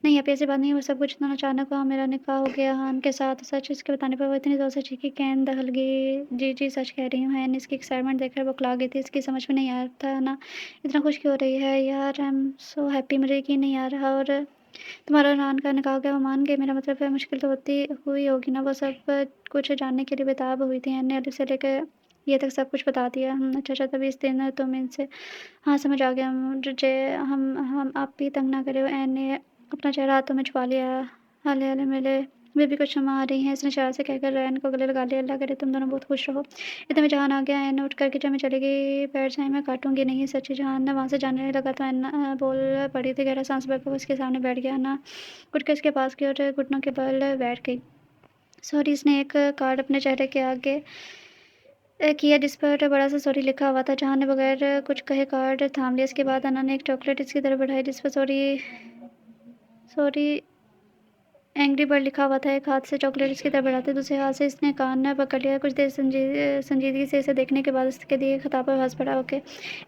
"नहीं अप्पी, ऐसी बात नहीं है। वो सब कुछ इतना अचानक हुआ। मेरा निकाह हो गया हान के साथ।" "सच?" इसके बताने पर वो इतनी ज़ोर से चीखी कि ऐन दहल गई। "जी, जी, सच कह रही हूँ।" ऐन इसकी एक्साइटमेंट देखकर बौखला गई थी। इसकी समझ में नहीं आ रहा था ना इतना खुश क्यों हो रही है। "यार, आई एम सो हैप्पी। मुझे यकीन नहीं आ रहा। और तुम्हारा और रान का निकाह हो गया, वो मान गए? मेरा मतलब है, मुश्किल तो होती हुई होगी ना?" वो सब कुछ जानने के लिए बेताब हुई थी। ऐन ने अलिफ से लेकर ये तक सब कुछ बता दिया। अच्छा अच्छा, तभी इस दिन तुम इनसे" "हाँ, समझ आ गया मुझे। हम आप भी तंग ना करें।" ऐन ने अपना चेहरा हाथों में छुपा लिया। "हाले हाले मेरे बेबी को शम्मा आ रही हैं।" इसने इशारे से कहकर रैन को गले लगा लिया। "अल्लाह करे तुम दोनों बहुत खुश रहो।" इतने में जहान आ गया। ऐन उठकर किचन में चली गई। "पैर छाएँ, मैं काटूँगी नहीं।" "सच्ची?" जहान वहाँ से जाने लगा तो ऐन बोल पड़ी थी। गहरा साँस भरकर वो इसके सामने बैठ गया। अना उठकर इसके पास गई और घुटनों के बल बैठ गई। "सॉरी।" इसने एक कार्ड अपने चेहरे के आगे किया, जिस पर बड़ा सा सॉरी लिखा हुआ था। जहान ने बगैर कुछ कहे कार्ड थाम लिया। इसके बाद अना ने एक चॉकलेट इसकी तरफ बढ़ाई, जिस पर सॉरी सॉरी एंग्री बर्ड लिखा हुआ था। एक हाथ से चॉकलेट इसकी तरफ बढ़ाते, दूसरे हाथ से इसने कान पकड़ लिया। कुछ देर संजीदगी से इसे देखने के बाद इसके दिए खिताब पर हँस पड़ा। "ओके।"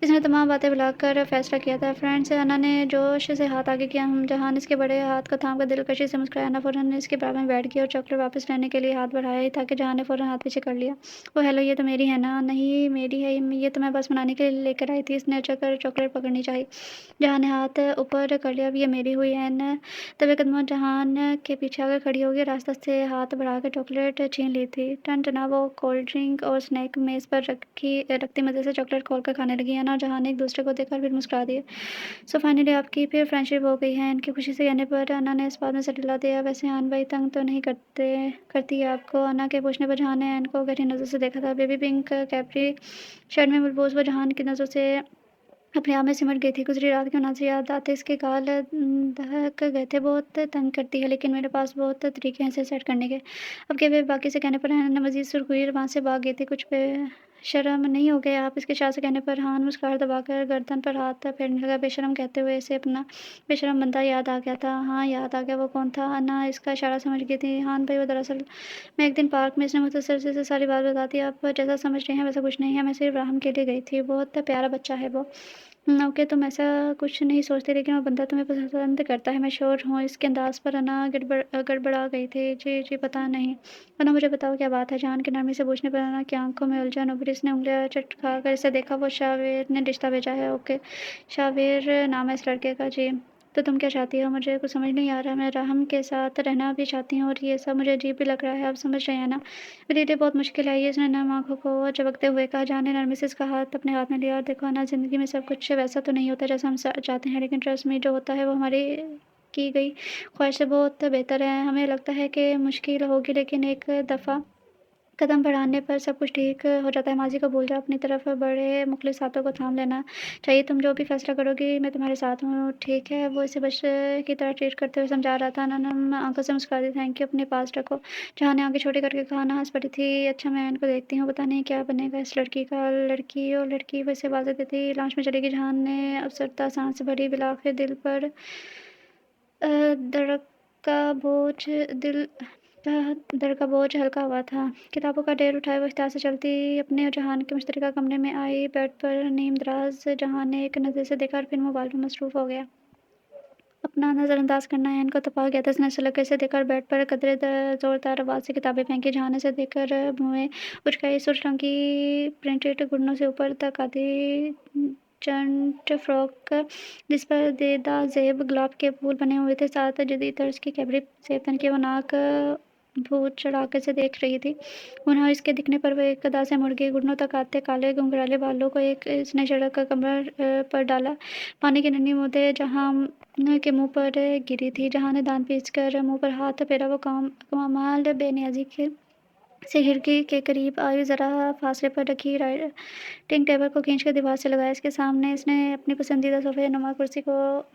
इसने तमाम बातें भुलाकर फ़ैसला किया था। "फ्रेंड्स।" अना ने जोश से हाथ आगे किया। जहान इसके बड़े हाथ को थाम कर दिलकशी से मुस्कुराया। अना फ़ौरन इसके बराबर में बैठ गई और चॉकलेट वापस लेने के लिए हाथ बढ़ाया ही था कि जहान ने फ़ौरन हाथ पीछे कर लिया। "ओह हेलो, ये तो मेरी है ना?" "नहीं, मेरी है। ये तो मैं बस मनाने के लिए लेकर आई थी।" इसने अचक कर चॉकलेट पकड़नी चाही। जहान ने हाथ ऊपर कर लिया। "अब ये मेरी हुई।" ऐन दबे कदमों जहान के पीछे आकर खड़ी हो गई। रास्ता से हाथ बढ़ाकर चॉकलेट छीन ली थी। टन-टना वो कोल्ड ड्रिंक और स्नैक मेज़ पर रखती मज़े से चॉकलेट खोलकर खाने लगी। अना जहान ने एक दूसरे को देखा और फिर मुस्कुरा दिए। "सो फाइनली आपकी फिर फ्रेंडशिप हो गई है?" इनकी खुशी से कहने पर अना ने इस बात में सर हिला दिया। "वैसे हान भाई तंग तो नहीं करती है आपको?" अना के पूछने पर जहान ने ऐन को गहरी नज़र से देखा था। बेबी पिंक कैप्री शर्ट में मलबूस वो जहान की नज़रों से अपने आप में सिमट गई थी। गुज़री रात के मुनाज़िर याद आते इसके गाल दहक गए थे। "बहुत तंग करती है, लेकिन मेरे पास बहुत तरीके हैं इसे सेट करने के।" अब के वे बाकी से कहने पर ऐन मज़ीद सुर्ख़ हुई और वहाँ से भाग गई थी। "कुछ बेशर्म नहीं हो गए आप?" इसके इशारे से कहने पर हान मुस्कुराहट दबाकर गर्दन पर हाथ फेरने लगा। बेशर्म कहते हुए इसे अपना बेशर्म बंदा याद आ गया था। "हाँ, याद आ गया। वो कौन था?" अना इसका इशारा समझ गई थी। "हान भाई, वो दरअसल मैं एक दिन पार्क में" इसने मुख्तसर से सारी बात बता दी। "आप जैसा समझ रहे हैं वैसा कुछ नहीं है। मैं सिर्फ़ राहम के लिए गई थी। बहुत प्यारा बच्चा है वो।" "ओके, तुम ऐसा कुछ नहीं सोचती, लेकिन वो बंदा तुम्हें पसंद करता है, मैं श्योर हूँ।" इसके अंदाज़ पर अना गड़बड़ा गई थी। "जी, जी, पता नहीं।" "अना, मुझे बताओ क्या बात है?" जहान के नरमी से पूछने पर अना की आँखों में उलझन उभरी। इसने उँगलियाँ चटकाकर इसे देखा। "वो शावेर ने रिश्ता भेजा है।" "ओके, शावेर नाम है इस लड़के का?" "जी।" "तो तुम क्या चाहती हो?" "मुझे कुछ समझ नहीं आ रहा। मैं राहम के साथ रहना भी चाहती हूँ और ये सब मुझे अजीब भी लग रहा है। आप समझ रहे हैं ना? मेरे लिए बहुत मुश्किल है ये।" इसने नम आँखों को झपकते हुए कहा। जहान ने नरमी से इसका हाथ अपने हाथ में लिया। "और देखो अना, ज़िंदगी में सब कुछ वैसा तो नहीं होता जैसा हम चाहते हैं, लेकिन ट्रस्ट मी, जो होता है वो हमारी की गई ख्वाहिश से बहुत बेहतर है। हमें लगता है कि मुश्किल होगी, लेकिन एक दफ़ा कदम बढ़ाने पर सब कुछ ठीक हो जाता है। माज़ी को भूल जाओ, अपनी तरफ बड़े मुख़लिस हाथों को थाम लेना चाहिए। तुम जो भी फ़ैसला करोगी, मैं तुम्हारे साथ हूँ, ठीक है?" वो इसे बच्चे की तरह ट्रीट करते हुए समझा रहा था। अना नम आँखों से मुस्कुरा दी। "थैंक यू, अपने पास रखो।" जहान ने आँखें छोटी करके कहा। अना हँस पड़ी थी। "अच्छा, मैं इनको देखती हूँ, पता नहीं क्या बनेगा इस लड़की का।" "लड़की ओ लड़की।" वो इसे आवाज़ें देती लॉन्च में चली गई। जहान ने अफसरदा साँस भरी। बिलाख़िर दिल दर का बोझ हल्का हुआ था। किताबों का ढेर उठाए वो इख्तियार से चलती अपने और जहान के मुश्तरका कमरे में आई। बेड पर नीम दराज जहान ने एक नज़र से देखा और फिर मोबाइल में मसरूफ़ हो गया। अपना नज़रअंदाज करना ऐन को तपा गया था। उसने सलीके से देखकर बेड पर कदरे ज़ोरदार आवाज़ से किताबें फेंकी। जहान ने उसे देखकर भुएँ उचकाई। सुर्ख रंग की प्रिंटेड घुटनों से ऊपर तक आधी चंट फ्रॉक जिस पर देदा ज़ेब गुलाब के फूल बने हुए थे, साथ जदीद तर्ज की कैबरी ज़ेब तन की वो नाक भूत चढ़ाकर से देख रही थी। उन्हें इसके दिखने पर वो एक अदा से मुड़ गई। घुटनों तक आते काले घुंघराले बालों को एक इसने झटक कर कमर पर डाला। पानी की नन्ही बूंदें जहां के मुंह पर गिरी थी। जहां ने दांत पीस कर मुंह पर हाथ फेरा। वो कमाल बेनियाजी के से खिड़की के करीब आई, जरा फासले पर रखी राइटिंग टेबल को खींच कर दीवार से लगाया। इसके सामने इसने अपनी पसंदीदा सोफे नुमा कुर्सी को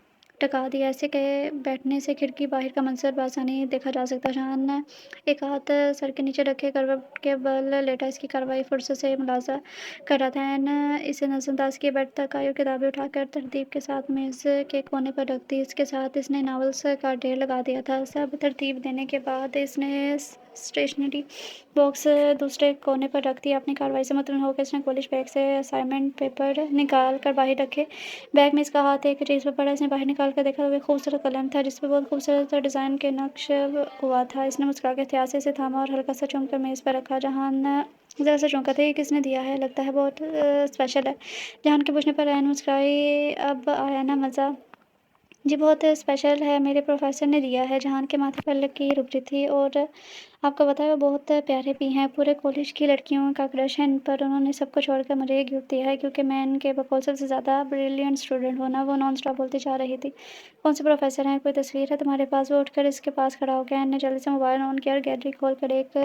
टका दिया। ऐसे के बैठने से खिड़की बाहर का मंजर बासानी देखा जा सकता। शान ने एक हाथ सर के नीचे रखे करवट के बल लेटा इसकी कार्रवाई फुर्सत से मुलाजा कर रहा था। एन इसे नजरअंदाज किए बेड तक आई और किताबें उठाकर तरतीब के साथ मेज़ के कोने पर रख दी। इसके साथ इसने नॉवेल्स का ढेर लगा दिया था। सब तरतीब देने के बाद इसने स्टेशनरी बॉक्स दूसरे कोने पर रख दिया। अपनी कार्रवाई से मुतमिन होकर इसने कॉलेज बैग से असाइनमेंट पेपर निकाल कर बाहर रखे। बैग में इसका हाथ एक चीज़ पर पड़ा। इसने बाहर निकाल कर देखा तो एक खूबसूरत कलम था जिस पर बहुत खूबसूरत डिज़ाइन के नक्श हुआ था। इसने मुस्कुरा के एहतियात से इसे थामा और हल्का सा चूम कर मेज़ पर रखा। जहान ज़रा सा चौंका था। ये किसने दिया है? लगता है बहुत स्पेशल है। जहान के पूछने पर ऐन मुस्कुराई। अब आया ना मज़ा? जी बहुत स्पेशल है, मेरे प्रोफ़ेसर ने दिया है। जहान के माथे पर लकीर उभरी थी। और आपको पता है वो बहुत प्यारे भी हैं। पूरे कॉलेज की लड़कियों का क्रश है इन पर। उन्होंने सबको छोड़कर मुझे ये गिफ्ट दिया है क्योंकि मैं इनके बकौल सबसे ज़्यादा ब्रिलियंट स्टूडेंट हूँ ना। वो नॉन स्टॉप बोलती जा रही थी। कौन से प्रोफ़ेसर हैं? कोई तस्वीर है तुम्हारे पास? वो उठकर इसके पास खड़ा हो गया। एन ने जल्दी से मोबाइल ऑन किया और गैलरी खोल कर एक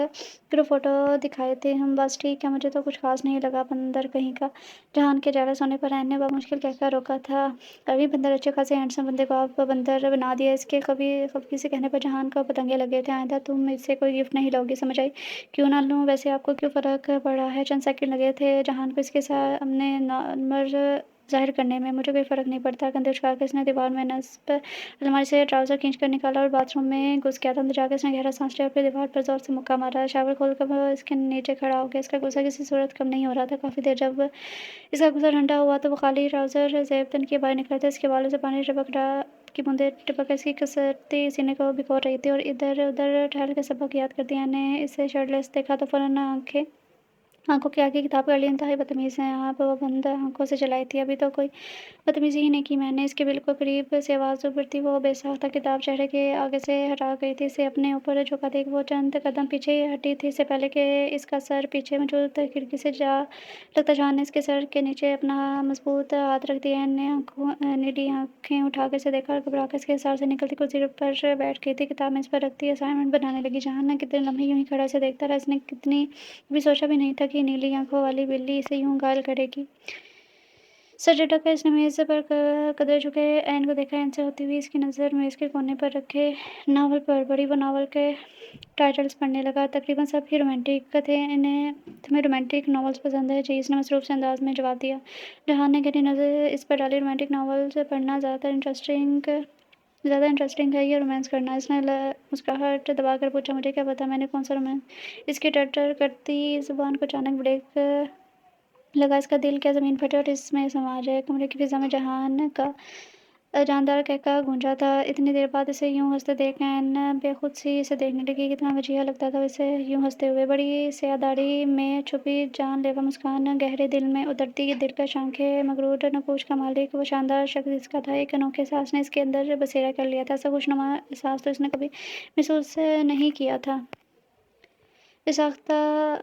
ग्रुप फ़ोटो दिखाए थे। हम बस ठीक है, मुझे तो कुछ ख़ास नहीं लगा बंदर कहीं का। जहान के जेलस होने पर एन ने बामुश्किल कहकर रोका था। कभी बंदर अच्छे खासे हैंडसम बंदे को आप बंदर बना दिया। इसके कभी किसी कहने पर जहान को पतंगे लगे थे। आइंदा तुम मुझसे कोई गिफ्ट नहीं लोगी, समझ आई? क्यों ना लूँ? वैसे आपको क्यों फ़र्क पड़ रहा है? चंद सेकंड लगे थे जहान को इसके सामने नॉर्मल ज़ाहिर करने में। मुझे कोई फ़र्क नहीं पड़ता। कंधे उचकाकर इसने दीवार में नस्ब अलमारी से ट्राउज़र खींच कर निकाला और बाथरूम में घुस गया था। अंदर जाकर इसने गहरा सांस लिया और फिर दीवार पर ज़ोर से मुक्का मारा। शावर खोलकर वो इसके नीचे खड़ा हो गया। इसका गुस्सा किसी सूरत कम नहीं हो रहा था। काफ़ी देर जब इसका गुस्सा ठंडा हुआ तो वो खाली ट्राउज़र ज़ेब तन के बाहर निकला था। इसके बालों से पानी टपक रहा की बूंदें टपक इसकी कसरती सीने को भिगो रही थी। और इधर-उधर टहल के सबक याद कर दिया। ने इसे शर्टलेस देखा तो फ़ौरन आँखों के आगे किताब कर ली। इंतहाई बदतमीज़ हैं आप। वो बंद आँखों से चलाई थी। अभी तो कोई बदतमीज़ी ही नहीं की मैंने। इसके बिल्कुल करीब से आवाज़ उभरती वो बेसाख्ता किताब चेहरे के आगे से हटा गई थी। इसे अपने ऊपर झुका देख वो चंद कदम पीछे हटी थी। इससे पहले कि इसका सर पीछे मौजूद खिड़की से जा लगता जहान ने इसके सर के नीचे अपना मजबूत हाथ रख दिया। ने नीली आँखें उठाकर इसे देखा और घबराकर इसके हिसाब से निकलती कुर्सी पर बैठ गई थी। किताब मेज़ पर रख दी, असाइनमेंट बनाने लगी। जहान ने कितने लम्हे यूं ही खड़ा इसे देखता रहा। इसने कितनी कभी सोचा भी नहीं था कि नीली आँखों वाली बिल्ली इसे यूं घायल करेगी। सर झटक इसने मेज़ पर कदर झुके ऐन को देखा। ऐन से होती हुई इसकी नज़र मेज़ के कोने पर रखे नावल पर पड़ी। वो नावल के टाइटल्स पढ़ने लगा। तकरीबन सब ही रोमांटिक थे। इन्हें तुम्हें रोमांटिक नॉवेल्स पसंद है? जी, इसने मसरूफ़ से अंदाज में जवाब दिया। जहान ने गहरी नज़र इस पर डाली। रोमांटिक नॉवेल्स पढ़ना ज़्यादा इंटरेस्टिंग है या रोमांस करना? इसने मुस्कुराहट दबाकर पूछा। मुझे क्या पता, मैंने कौन सा रोमांस? इसकी टर्टर करती ज़ुबान को अचानक ब्रेक लगा। इसका दिल क्या ज़मीन फटे और इसमें समा जाए। कमरे की फ़िज़ा में जहान का जानदार कहका गूंजा था। इतनी देर बाद इसे यूं हंसते देख ऐन बेखुद सी इसे देखने लगी। कितना वजीहा लगता था इसे यूं हंसते हुए। बड़ी स्याह दाढ़ी में छुपी जानलेवा मुस्कान, गहरे दिल में उतरती दिलकश आंखें, मगरूर नकूश का मालिक वो शानदार शख्स इसका था। एक अनोखे एहसास ने इसके अंदर बसेरा कर लिया था। ऐसा खुशनुमा एहसास तो इसने कभी महसूस नहीं किया था। बेसाख्ता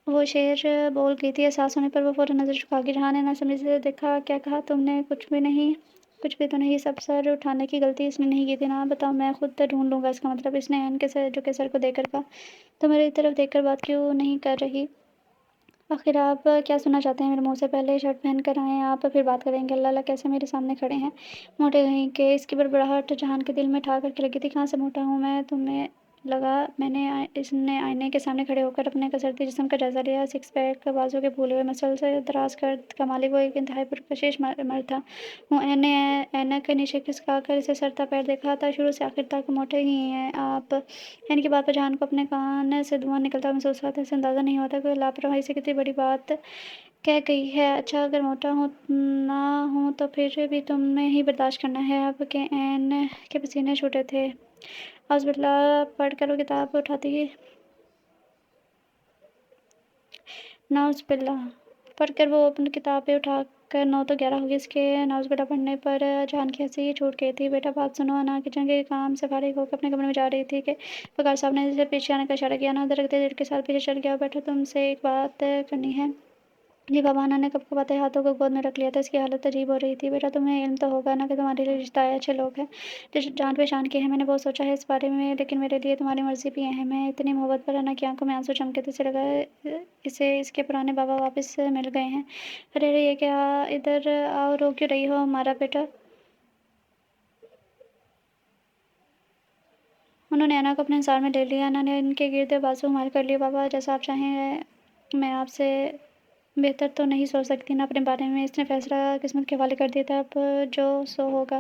वो शेर बोल गई थी। एहसास होने पर वो फ़ौरन नज़र झुका के जहान ने नासमझी से देखा। क्या कहा तुमने? कुछ भी नहीं। कुछ भी तो नहीं। सब सर उठाने की गलती इसने नहीं की थी ना? बताओ, मैं खुद ढूंढ लूँगा इसका मतलब। इसने ऐन के सर झुके सर को देखकर कहा। तो मेरी तरफ देखकर बात क्यों नहीं कर रही? आखिर आप क्या सुनना चाहते हैं मेरे मुँह से? पहले शर्ट पहन कर आएँ आप, फिर बात करेंगे। अल्लाह अल्लाह कैसे मेरे सामने खड़े हैं, मोटे कहीं के। इसकी बड़बड़ाहट जहान के दिल में ठा करके लगी थी। कहाँ से मोटा हूँ मैं? तुम्हें لگا۔ اس نے آئینے کے سامنے کھڑے ہو کر اپنے کسرتی جسم کا جائزہ لیا۔ سکس پیک، بازو کے پھولے ہوئے مسل سے دراز قد کا مالک وہ ایک انتہائی پرکشش مرد تھا۔ نے اینک کے نیچے کھسکا کر اسے سر تا پیر دیکھا تھا۔ شروع سے آخر تک موٹے ہی ہیں آپ۔ اینی کی بات پر جہان کو اپنے کان سے دھواں نکلتا محسوس ہوا تھا۔ اسے اندازہ نہیں ہوا تھا کہ لاپرواہی سے کتنی بڑی بات کہہ گئی ہے۔ اچھا، اگر موٹا نہ ہوں تو پھر بھی تمہیں ہی برداشت کرنا ہے۔ اب کے این کے پسینے چھوٹے تھے۔ اعوذ باللہ پڑھ کر وہ کتاب اٹھاتی نعوذ باللہ پڑھ کر وہ اپنی کتابیں اٹھا کر 9 تو 11 ہوگی۔ اس کے نعوذ باللہ پڑھنے پر جہان کی ہنسی چھوٹ گئی تھی۔ بیٹا بات سنو۔ انا کچن کے کام سے فارغ ہو کر اپنے کمرے میں جا رہی تھی کہ وقار صاحب نے اسے پیچھے آنے کا اشارہ کیا۔ انا دھڑکتے دل کے ساتھ پیچھے چل گیا۔ بیٹا تم سے ایک بات کرنی ہے۔ جی بابا۔ انا نے کپکپاتے ہاتھوں کو گود میں رکھ لیا تھا۔ اس کی حالت عجیب ہو رہی تھی۔ بیٹا تمہیں علم تو ہوگا نا کہ تمہارے لیے رشتہ آئے اچھے لوگ ہیں، جان پہچان کے ہیں۔ میں نے بہت سوچا ہے اس بارے میں، لیکن میرے لیے تمہاری مرضی بھی اہم ہے۔ اتنی محبت پر انا کی آنکھوں میں آنسو چمکے تھے۔ اسے لگا اسے اس کے پرانے بابا واپس مل گئے ہیں۔ ارے ارے یہ کیا، ادھر آؤ، رو کیوں رہی ہو ہمارا بیٹا؟ انہوں نے انا کو اپنے انحصار میں لے لیا۔ انا نے ان کے گرد بازو حمال کر لیے۔ بابا جیسا آپ چاہیں، میں آپ سے بہتر تو نہیں سوچ سکتی نا اپنے بارے میں۔ اس نے فیصلہ قسمت کے حوالے کر دیا تھا، اب جو سو ہوگا۔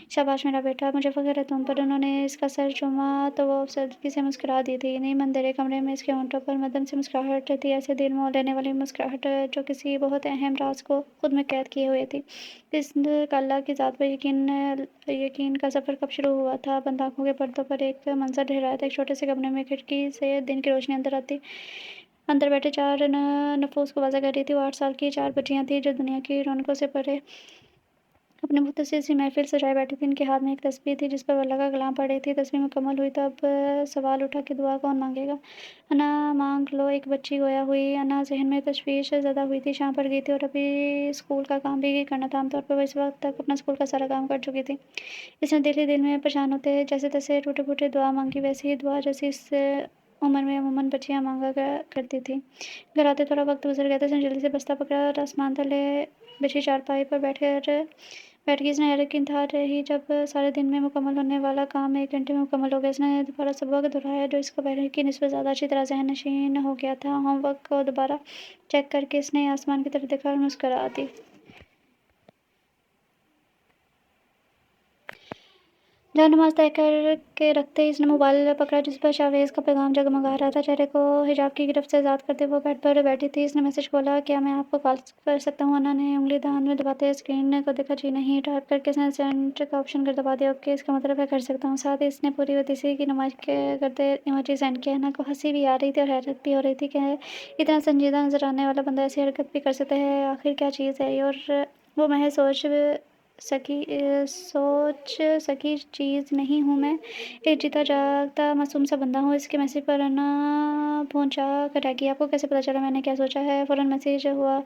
شاباش میرا بیٹا، مجھے فخر ہے تم پر۔ انہوں نے اس کا سر چوما تو وہ افسردگی سے مسکرا دی تھی۔ نیمم اندھیرے کمرے میں اس کے ہونٹوں پر مدھم سی مسکراہٹ تھی، ایسے دل موہ لینے والی مسکراہٹ جو کسی بہت اہم راز کو خود میں قید کیے ہوئے تھی۔ اس کا اللہ کی ذات پر یقین کا سفر کب شروع ہوا تھا؟ بند آنکھوں کے پردوں پر ایک منظر ٹھہرایا تھا۔ ایک چھوٹے سے کمرے میں کھڑکی سے دن کی روشنی اندر آتی، اندر بیٹھے 4 نفوس کو واضح کر رہی تھی۔ وہ 8 سال کی 4 بچیاں تھیں جو دنیا کی رونقوں سے پرے اپنی مختصر سی محفل سجائے بیٹھی تھی۔ ان کے ہاتھ میں ایک تسبیح تھی جس پر وہ اللہ کا کلام پڑھ رہی تھی۔ تسبیح مکمل ہوئی تو اب سوال اٹھا کہ دعا کون مانگے گا؟ انا مانگ لو، ایک بچی گویا ہوئی۔ انا ذہن میں تشویش زدہ ہوئی تھی۔ شام پڑ گئی تھی اور ابھی اسکول کا کام بھی کرنا تھا۔ عام طور پر وہ اس وقت تک اپنا اسکول کا سارا کام کر چکی تھی۔ اس نے دل ہی دل میں پریشان ہوتے جیسے تیسے ٹوٹے پھوٹے دعا مانگی، ویسی ہی دعا جیسی اس عمر میں عموماً بچیاں مانگا کرتی تھیں۔ گھر آتے تھوڑا وقت گزر گیا تھا۔ اس نے جلدی سے بستہ پکڑا اور آسمان تلے بچھی چارپائی پر بیٹھ گئی۔ اس نے حیرت کی انتہا رہی جب سارے دن میں مکمل ہونے والا کام 1 گھنٹے میں مکمل ہو گیا۔ اس نے دوبارہ سبق دہرایا جو اس کو پہلے کی نسبت زیادہ اچھی طرح ذہن نشین ہو گیا تھا۔ ہوم ورک کو دوبارہ چیک کر کے اس نے آسمان کی طرف دیکھا اور مسکرا دی۔ جہاں نماز طے کر کے رکھتے ہی اس نے موبائل پکڑا جس پر شاویز کا پیغام جگمگا رہا تھا۔ چہرے کو حجاب کی گرفت سے آزاد کرتے وہ بیڈ پر بیٹھی تھی۔ اس نے میسج کھولا، کیا میں آپ کو کال کر سکتا ہوں؟ انا نے انگلی دہان میں دباتے اسکرین کو دیکھا۔ جی نہیں۔ ٹائپ کر کے اس نے سینڈ کا آپشن دبا دیا۔ اوکے، اس کا مطلب ہے کر سکتا ہوں۔ ساتھ ہی اس نے پوری تیسری کی نمائش کرتے ایموجی سینڈ کیا۔ انا کو ہنسی بھی آ رہی تھی اور حیرت بھی ہو رہی تھی کہ اتنا سنجیدہ نظر آنے والا بندہ ایسی حرکت بھی کر سکتا ہے۔ آخر کیا چیز ہے یہ؟ اور وہ محض سوچ سکی چیز نہیں ہوں میں، ایک جیتا جاگتا معصوم سا بندہ ہوں۔ اس کے میسج پر انا بھونچا کر رہ گئی۔ آپ کو کیسے پتا چلا میں نے کیا سوچا ہے؟ فوراً میسج ہوا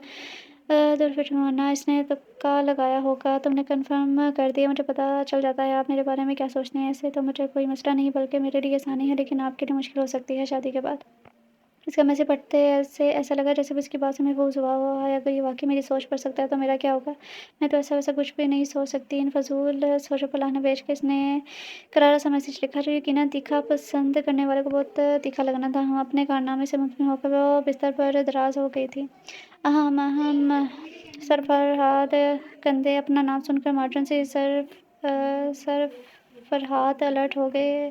دلفٹ ہوں انا، اس نے تکا لگایا ہوگا۔ تم نے کنفرم کر دیا؟ مجھے پتا چل جاتا ہے آپ میرے بارے میں کیا سوچتے ہیں۔ ایسے تو مجھے کوئی مسئلہ نہیں، بلکہ میرے لیے آسانی ہے، لیکن آپ کے لیے مشکل ہو سکتی ہے شادی کے بعد۔ اس کا میسج پڑھتے ایسا لگا جیسے وہ اس کی بات سے محظوظ ہوا ہو۔ اگر یہ واقعی میری سوچ پڑھ سکتا ہے تو میرا کیا ہوگا؟ میں تو ایسا ویسا کچھ بھی نہیں سوچ سکتی۔ ان فضول سوچوں پر لعنت بھیج کے اس نے کرارا سا میسج لکھا جو یقیناً تیکھا پسند کرنے والے کو بہت تیکھا لگنا تھا۔ اپنے کارنامے سے مطمئن ہو کر وہ بستر پر دراز ہو گئی تھی۔ اہم سرفرہاد کندھے اپنا نام سن کر ماڈرن سی سرفرہاد الرٹ ہو گئے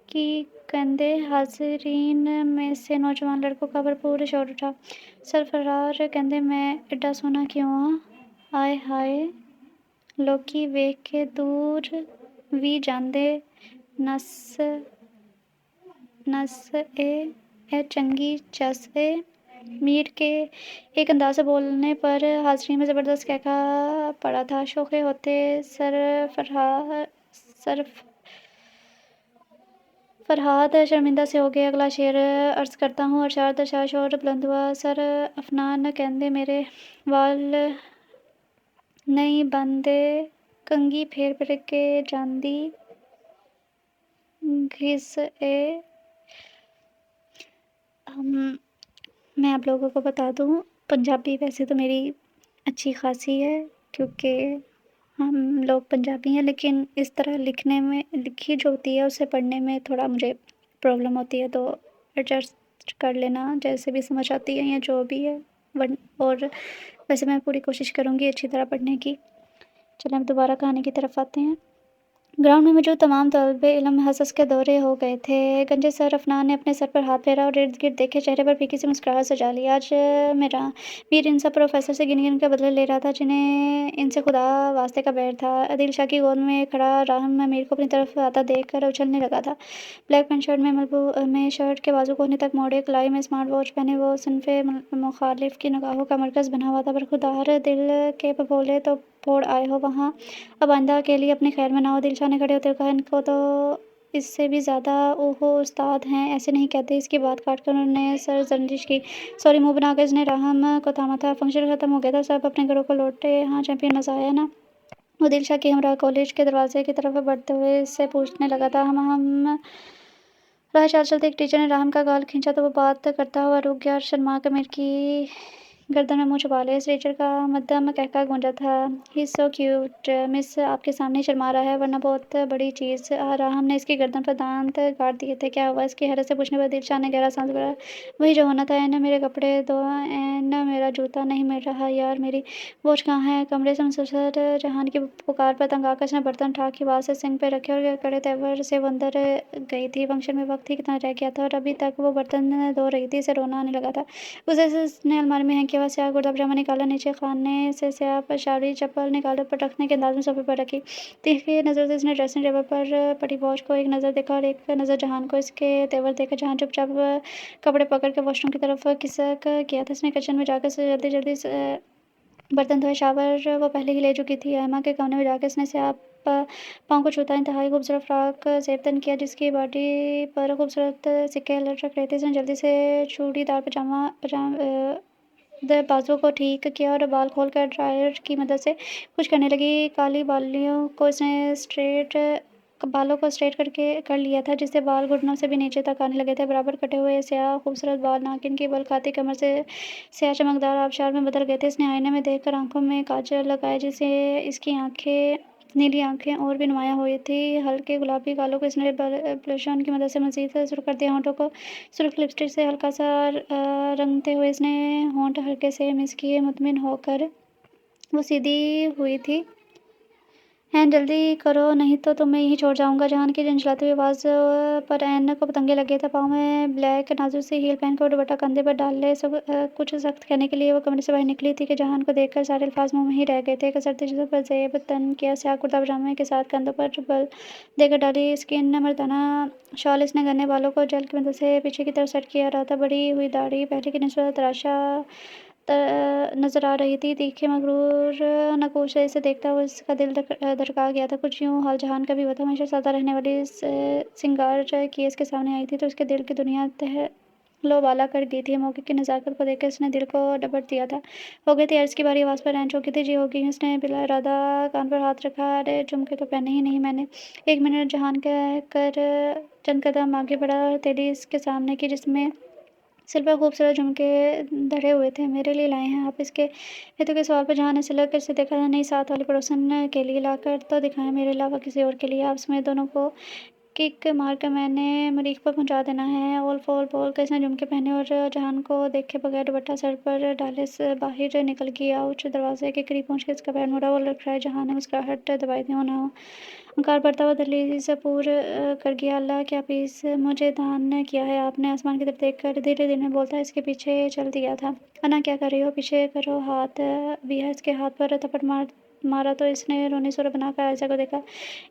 کہ کندھے حاضرین میں سے نوجوان لڑکوں کا بھرپور شور اٹھا۔ سرفراز کہندے میں ایڈا سوہنا کیوں ہاں؟ آئے ہائے لوکی ویکھ کے دور وی جاندے، نس اے چنگی چس اے۔ میر کے ایک انداز سے بولنے پر حاضرین میں زبردست قہقہہ پڑا تھا۔ شوخ ہوتے فرہاد شرمندہ سے ہو گئے۔ اگلا شعر عرض کرتا ہوں۔ ارشاد درشاد شور بلند ہوا۔ سر افنان کہندے میرے وال نہیں باندے، کنگھی پھیر پھیر کے جاندی گھس اے۔ میں آپ لوگوں کو بتا دوں، پنجابی ویسے تو میری اچھی خاصی ہے کیونکہ ہم لوگ پنجابی ہیں، لیکن اس طرح لکھی جو ہوتی ہے اسے پڑھنے میں تھوڑا مجھے प्रॉब्लम होती है तो एडजस्ट कर लेना, जैसे भी समझ आती है या जो भी है। वन और वैसे मैं पूरी कोशिश करूँगी अच्छी तरह पढ़ने की। चलें अब दोबारा कहानी की तरफ आते हैं। ग्राउंड में मौजूद तमाम तलबे-ए-इल्म हँस-हँस के दौरे हो गए थे। गंजे सर अफनान ने अपने सर पर हाथ फेरा और इर्द-गिर्द देखे, चेहरे पर फीकी सी मुस्कुराहट सजा ली। आज मेरा मीर इन सब प्रोफ़ेसर से गिन-गिन के बदले ले रहा था, जिन्हें इनसे खुदा वास्ते का बैर था। आदिल शाह की गोद में खड़ा राहम मीर को अपनी तरफ आता देखकर उछलने लगा था। ब्लैक पैंट शर्ट में शर्ट के बाजू कोहनी तक मोड़े, कलाई में स्मार्ट वॉच पहने वो सिन्फ़े मुख़ालिफ़ की निगाहों का मरकज़ बना हुआ था। बरखुरदार दिल के भभोले तो फोड़ आए हो वहाँ। अब आइंदा के लिए अपनी खैर मनाओ। दिलशाह ने खड़े होते कहा, इनको तो इससे भी ज़्यादा ओहो उस्ताद हैं, ऐसे नहीं कहते। इसकी बात काटकर उन्होंने सरज़निश की। सॉरी मुँह बनाकर इसने राहम को थामा था। फंक्शन ख़त्म हो गया था, सब अपने घरों को लौटे। हाँ चैंपियन, मज़ा आया ना? वो दिलशाह की हमरा कॉलेज के दरवाजे की तरफ बढ़ते हुए इससे पूछने लगा था। हम राह चाल चलते एक टीचर ने राहम का गाल खींचा तो वो बात करता हुआ रुक गया और शर्मा कर मीर की गर्दन में मुँह छुपा लिया। इस टीचर का मद्दम कहका गूंजा था, he is so cute. Miss आपके सामने ही शर्मा रहा है, वरना बहुत बड़ी चीज़। राहम ने इसकी गर्दन पर दांत गाड़ दिए थे। क्या हुआ? इसकी हैरत से पूछने पर दिलशाह ने गहरा सांस भरा। वही जो होना था। एन मेरे कपड़े दो, एन मेरा जूता नहीं मिल रहा यार, मेरी वॉच कहाँ है? कमरे से मुसलसल जहान की पुकार पर तंग आकर उसने बर्तन उठा के आवाज़ से सिंक पे रखे और कड़े तेवर से वो अंदर गई थी। फंक्शन में वक्त ही कितना रह गया था और अभी तक वो बर्तन धो रही थी। इसे रोना आने लगा था। उसे उसने अलमारी में हैंग किया हुआ स्याह कुर्ता पजामा निकाला, नीचे खाने से स्याह पशारी चप्पल निकाल ऊपर रखने के अंदाज में सोफे पर रखी। तीखी नज़र से उसने ड्रेसिंग टेबल पर पड़ी वॉच को एक नज़र देखा और एक नज़र जहान को। इसके तेवर देखकर जहान चुपचाप कपड़े पकड़ के वॉशरूम की तरफ खिसक गया था। उसने किचन में जाकर से जल्दी जल्दी बर्तन धोए। शावर वो पहले ही ले चुकी थी। एमा के कमरे में जाकर उसने स्याह पाँव को छूता इंतहाई खूबसूरत फ्रॉक ज़ेब-तन किया, जिसकी बॉडी पर खूबसूरत सिक्के लटक रहे थे। उसने जल्दी से चूड़ीदार बाजुओं को ठीक किया और बाल खोलकर ड्रायर की मदद से कुछ करने लगी। काली बालों को स्ट्रेट करके कर लिया था, जिससे बाल घुटनों से भी नीचे तक आने लगे थे। बराबर कटे हुए स्याह खूबसूरत बाल नागिन की बल खाती कमर से स्याह चमकदार आबशार में बदल गए थे। इसने आईने में देखकर आंखों में काजल लगाए, जिससे इसकी नीली आंखें और भी नुमायाँ हुई थी। हल्के गुलाबी गालों को इसने ब्लश ऑन की मदद से मज़ीद सुर्ख कर दिया। होंठों को सुर्ख लिपस्टिक से हल्का सा रंगते हुए इसने होंठ हल्के से मिस किए। मुतमिन होकर वो सीधी हुई थी। एन जल्दी करो, नहीं तो तुम्हें यहीं छोड़ जाऊंगा। जहान की झंझलाती हुई आवाज़ पर एन को पतंगे लगे थे। पाँव में ब्लैक नाजुक सी हील पहनकर दुपट्टा कंधे पर डाल ले कुछ सख्त कहने के लिए वो कमरे से बाहर निकली थी कि जहान को देखकर सारे अल्फाज मुंह में ही रह गए थे। कसरती जिस्म पर ज़ेब तन किया स्याह कुर्ता पजामे के साथ कंधों पर बल देकर डाली स्किन मर्दाना शॉल इसने घने बालों को जेल की मदद से पीछे की तरफ सेट किया रहा था। बढ़ी हुई दाढ़ी पहले की निस्बत तराशा नज़र आ रही थी। तीखे मगरूर नकूश से इसे देखता हुआ इसका दिल धड़का गया था। कुछ यूँ हाल जहान का भी हुआ था। हमेशा सादा रहने वाली सिंगार की इसके सामने आई थी तो उसके दिल की दुनिया तहलोबाला कर दी थी। मौके की नज़ाकत को देखकर उसने दिल को डबट दिया था। हो गई थी अर्ज़ की बारी। आवाज़ पर रैन चौंकी थी। जी हो गई। उसने बिला इरादा कान पर हाथ रखा। अरे झुमके तो पहने ही नहीं मैंने। एक मिनट, जहान कह कर चंद कदम आगे बढ़ा और तेली इसके सामने की, जिसमें सिर पर खूबसूरत झुमके धरे हुए थे। मेरे लिए लाए हैं आप? इसके हेतु के सवाल पर जहां ने सिलक कर से देखा था। नहीं, साथ वाली पड़ोसन के लिए लाकर तो दिखाएं, मेरे अलावा किसी और के लिए। आप समेत दोनों को किक मारकर मैंने मरीख पर पहुंचा देना है। ओल फोल बोल कर इसने झुमके पहने और जहान को देखे बगैर दुपट्टा सर पर डाले बाहर निकल गई। आउच, दरवाजे के करीब पहुंच कर इसका पैर मुड़ा। वो लग रहा है। जहान ने मुस्कुराहट दबाई दी। ना अंकार बढ़ता हुआ दहलीज पूर कर गया। अल्लाह क्या पीस मुझे दान किया है आपने। आसमान की तरफ देखकर धीरे धीरे बोलता इसके पीछे चल दिया था। अना क्या कर रही हो? पीछे करो हाथ। बिया इसके हाथ पर थप्पड़ मारा तो इसने रोनी सूरत बनाकर आयशा को देखा।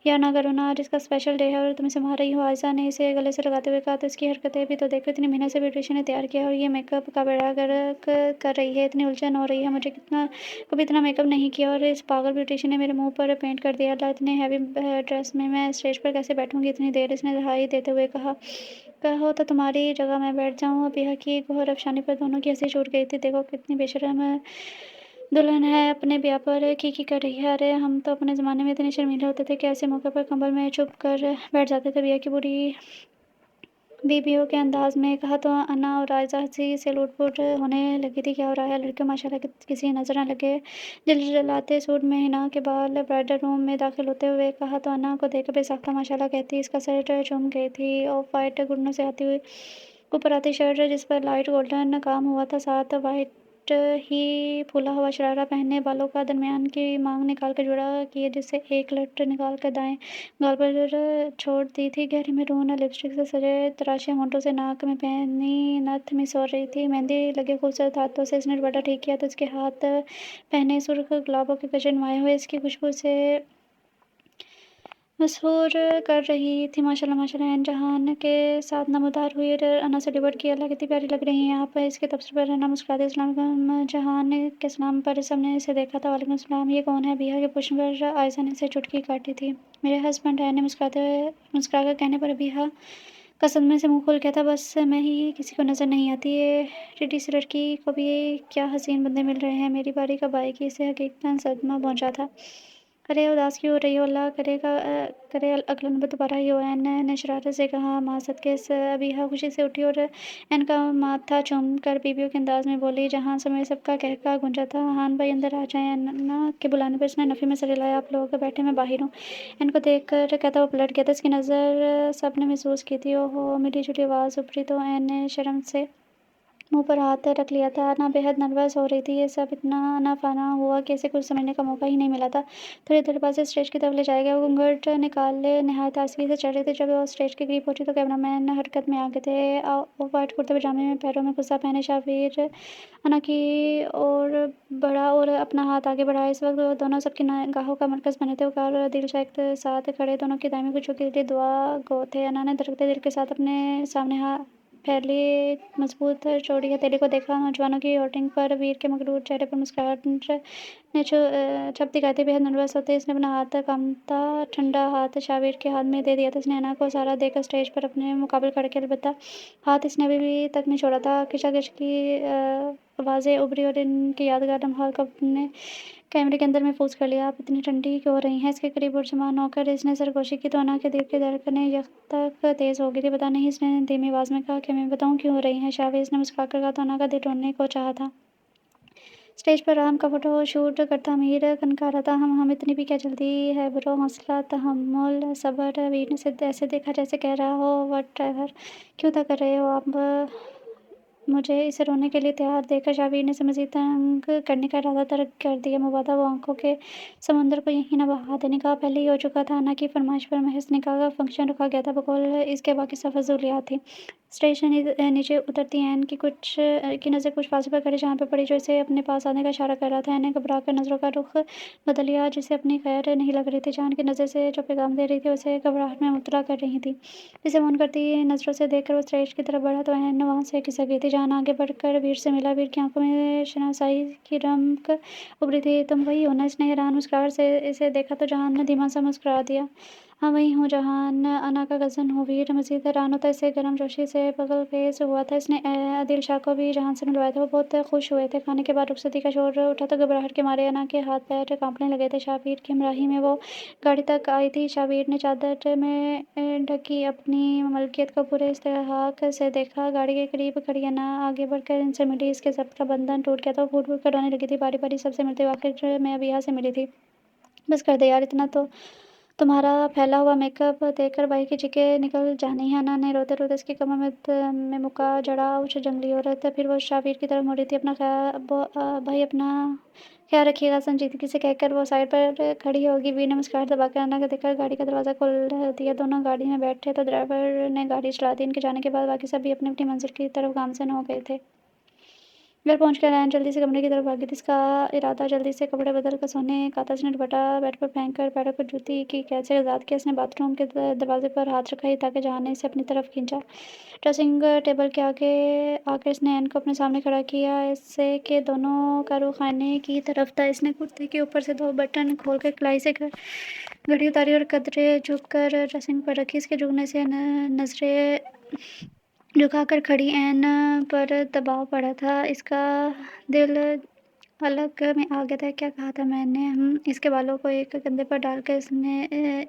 यार ना करो ना, आज इसका स्पेशल डे है और तुम इसे मार रही हो। आयशा ने इसे गले से लगाते हुए कहा। तो इसकी हरकतें भी तो देखो, इतनी मेहनत से ब्यूटिशियन ने तैयार किया और ये मेकअप का बेड़ा गर्क कर रही है। इतनी उलझन हो रही है। मुझे कभी इतना मेकअप नहीं किया और इस पागल ब्यूटिशियन ने मेरे मुंह पर पेंट कर दिया। अल्लाह, इतने हैवी ड्रेस में मैं स्टेज पर कैसे बैठूंगी इतनी देर? इसने दहाई देते हुए कहा। कहो तो तुम्हारी जगह मैं बैठ जाऊं। बिहा की घोर अफसानी पर दोनों की हंसी छूट गई थी। देखो कितनी बेशर्म दुल्हन है, अपने ब्याह पर की कर रही है। अरे हम तो अपने ज़माने में इतने शर्मीले होते थे कि ऐसे मौके पर कंबल में छुप कर बैठ जाते थे। बिया की बुरी बीवियों के अंदाज में कहा तो अन्ना और रायजा हंसी से लूट-पुट होने लगी थी। क्या हो रहा है लड़कियों, माशाल्लाह किसी नज़र न लगे। जलजलाते सूट में हिना के बाल ब्राइडल रूम में दाखिल होते हुए कहा तो अन्ना को देखकर बेसाख्ता माशाल्लाह कहती इसका सर झूम गई थी। ऑफ वाइट घुटनों से आती हुई ऊपर आती शर्ट जिस पर लाइट गोल्डन काम हुआ था, साथ वाइट ही फूला हुआ शरारा पहने, बालों का दरमियान की मांग निकाल कर जुड़ा किए जिससे एक लट निकाल कर दाएं गाल पर छोड़ दी थी। गहरी मैरून लिपस्टिक से सजे तराशे होंठों से नाक में पहनी नथ मिस हो रही थी। मेहंदी लगे खूबसूरत हाथों से इसने दुपट्टा ठीक किया तो इसके हाथ पहने सुर्ख गुलाबों के गजरे नुमाए हुए इसकी खुशबू से मसहूर कर रही थी। माशाल्लाह माशाल्लाह ऐन जहान के साथ नमदार हुई और अना से डिबट की अल्लाह कितनी प्यारी लग रही हैं आप। इसके तबसरे पर अना मुस्कुराती अस्सलाम जहान के सलाम पर सबने इसे देखा था। वालेकुम सलाम, ये कौन है? बिहा के पूछने पर आयशा ने इसे चुटकी काटी थी। मेरे हस्बैंड है ने मुस्कुराकर कहने पर बिहा का सदमे से मुंह खुल गया था। बस मैं ही किसी को नजर नहीं आती। ये टिड्डी सी लड़की को भी क्या हसीन बंदे मिल रहे हैं। मेरी बारी कब आएगी? इसे हकीकतन सदमा पहुंचा था। अरे उदास क्यों हो रही हो? अल्लाह करे अगला नंबर दोबारा ही हो। ऐन ने शरारत से कहा। माँ सदके अबीहा खुशी से उठी और ऐन का माथा चूम कर बीवियों के अंदाज में बोली। जहाँ समय सबका कहका गूंजा था, हान भाई अंदर आ जाए। अन्ना के बुलाने पर इसने नफी में सर हिलाया। आप लोग बैठे, मैं बाहर हूँ। ऐन को देख कर कहता वो पलट गया था। इसकी नज़र सब ने महसूस की थी। ओहो, मिली जुली आवाज़ उभरी तो ऐन ने शर्म से मुंह पर हाथ रख लिया था। ना बेहद नर्वस हो रही थी। ये सब इतना अनाफाना हुआ कि इसे कुछ समझने का मौका ही नहीं मिला था। थोड़ी देर बाद से स्टेज की तरफ ले जाया गया। वो घूंघट निकाले नहायत आसानी से चढ़ रहे थे। जब वो स्टेज के करीब पहुंची तो कैमरामैन हरकत में आ गए थे। ऑफ वाइट कुर्ते पजामे में पैरों में कुर्ता पहने शाबिर अना की और बढ़ा और अपना हाथ आगे बढ़ाया। इस वक्त वो दोनों सबकी निगाहों का मरकज बने थे। वकार और दिल एक साथ खड़े, दोनों की दाहिनी कुछ के लिए दुआ गो थे। अना ने धड़कते दिल के साथ अपने सामने फैली मजबूत चौड़ी हथेली को देखा। नौजवानों की वोटिंग पर वीर के मकरूर चेहरे पर मुस्कुराहट ने छप दिखाते बेहद नर्वस होते इसने अपना हाथ कामता ठंडा हाथ शाबिर के हाथ में दे दिया था। इसने अना को सहारा देकर स्टेज पर अपने मुकाबले खड़े किया। अलबत्ता हाथ इसने अभी तक नहीं छोड़ा था। खिशाखिश की आवाज़ें उभरी और इनकी यादगार लम्हात को अपने कैमरे के अंदर महफूज कर लिया। आप इतनी ठंडी क्यों हो रही हैं? इसके करीब बुरजमान होकर इसने सरगोशी की तो अना के दिल की धड़कनें यक तक तेज़ हो गई थी। पता नहीं, इसने धीमी आवाज़ में कहा कि मैं बताऊँ क्यों हो रही हैं? शाबिर ने मुस्कुराकर कहा तो अना का दिल तोड़ने को चाहा था। स्टेज पर राम का फोटो शूट करता अमीर कनका रहा था। हम इतनी भी क्या जल्दी है ब्रो? हौसला, तहम्मुल, सब्र। वीर ने सिर्फ ऐसे देखा जैसे कह रहा हो वट एवर, क्यों तक कर रहे हो आप मुझे? इसे रोने के लिए तैयार देखकर शाबिर ने इसे मजीद तंग करने का इरादा तर्क कर दिया। मुबादा वो आंखों के समुंदर को यहीं न बहा देने का पहले ही हो चुका था। अना की फरमाइश पर महज निकाह का फंक्शन रखा गया था। बकौल इसके बाकी सब फजूलियात थी। स्टेज से नीचे उतरती ऐन की नज़र कुछ फासले पर खड़े जहाँ पे पड़ी जो इसे अपने पास आने का इशारा कर रहा था। ऐन ने घबरा कर नज़रों का रुख बदल लिया जिसे अपनी खैर नहीं लग रही थी। जान की नज़र से जो पैगाम दे रही थी उसे घबराहट में मुबतला कर रही थी। जिसे मौन करती नज़रों से देखकर वो स्टेज की तरफ बढ़ा तो ऐन वहाँ से खिसक गई थी। जान आगे बढ़कर वीर से मिला। वीर की आंखों में शनासाई की रमक उभरी थी। तुम वही हो ना? इसने हैरान मुस्कुराहट से इसे देखा तो जहान ने धीमा सा मुस्कुरा दिया। हाँ वही हूँ जहान, अना का कज़न हूँ। वीर मज़ीद हैरान होता इसे गर्म जोशी से बगल पेश हुआ था। इसने आदिल शाह को भी जहान से मिलवाया था। वो बहुत खुश हुए थे। खाने के बाद रुखसती का शोर उठा तो घबराहट के मारे अना के हाथ पैर कांपने लगे थे। शाबिर की हमराही में वो गाड़ी तक आई थी। शाबिर ने चादर में ढकी अपनी मलकियत को पूरे इस्तेहाक से देखा। गाड़ी के करीब खड़ी अना आगे बढ़कर इनसे मिली। इसके ज़ब्त का बंधन टूट गया था। वो फूट फूट कर रोने लगी थी। बारी बारी सबसे मिलते हुए आखिर में अबिहा से मिली थी। बस कर दे यार, इतना तो तुम्हारा फैला हुआ मेकअप देखकर भाई की चीखें निकल जानी है। अना ने रोते रोते इसकी कमर में मुका जड़ा उस जंगली औरत। फिर वो शाबिर की तरफ मुड़ी थी। अपना भाई अपना ख्याल रखिएगा संजीदगी से कहकर वो साइड पर खड़ी होगी। वीर ने मुस्कुराहट दबाकर अना को देखकर गाड़ी का दरवाज़ा खोल दिया। दोनों गाड़ी में बैठे तो ड्राइवर ने गाड़ी चला दी। इनके जाने के बाद बाकी सभी अपनी अपनी मंजिल की तरफ गामजन हो गए थे। घर पहुंचकर ऐन जल्दी से कमरे की तरफ भागी थी। इसका इरादा जल्दी से कपड़े बदल कर सोने का था। उसने दुपट्टा बेड पर फेंक कर पैरों पर जूती की कैद से आज़ाद किया। उसने बाथरूम के दरवाजे पर हाथ रखा ही ताकि जहां ने इसे अपनी तरफ खींचा। ड्रेसिंग टेबल के आगे आकर इसने ऐन को अपने सामने खड़ा किया। इससे के दोनों का रुख खाने की तरफ था। इसने कुर्ते के ऊपर से 2 बटन खोलकर कलाई से घड़ी उतारी और कदरे झुक कर ड्रेसिंग पर रखी। इसके झुकने से नजरें झुकाकर खड़ी ऐन पर दबाव पड़ा था। इसका दिल अलग में आ गया था, क्या कहा था मैंने? इसके बालों को एक कंधे पर डालकर इसने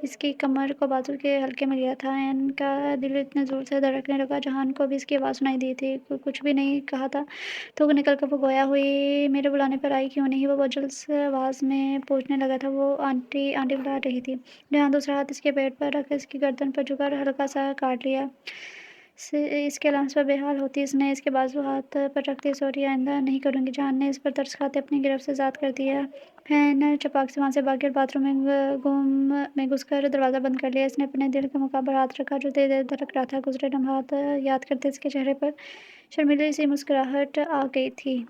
इसकी कमर को बाजू के हल्के में लिया था। इनका दिल इतने ज़ोर से धड़कने लगा, जहान को भी इसकी आवाज़ सुनाई दी थी। कुछ भी नहीं कहा था। थूक निकल कर वो गोया हुई, मेरे बुलाने पर आई क्यों नहीं? वो बोझिल-सी आवाज़ में पूछने लगा था। वो आंटी, आंटी बुला रही थी। जहां दूसरा हाथ इसके पेट पर रख इसकी गर्दन पर झुका हल्का-सा काट लिया। से इसके लांस पर बेहाल होती इसने इसके बाजू हाथ पर रखते, सॉरी आइंदा नहीं करूँगी। जान ने इस पर तरस खाते अपनी गिरफ्त से आज़ाद कर दिया। फैन चपाक से वहाँ से भागी और बाथरूम में घुसकर दरवाज़ा बंद कर लिया। इसने अपने दिल के मुकाम पर हाथ रखा जो तेज़ धड़क रहा था। गुज़रे लम्हात याद करते इसके चेहरे पर शर्मीली सी मुस्कुराहट आ गई थी।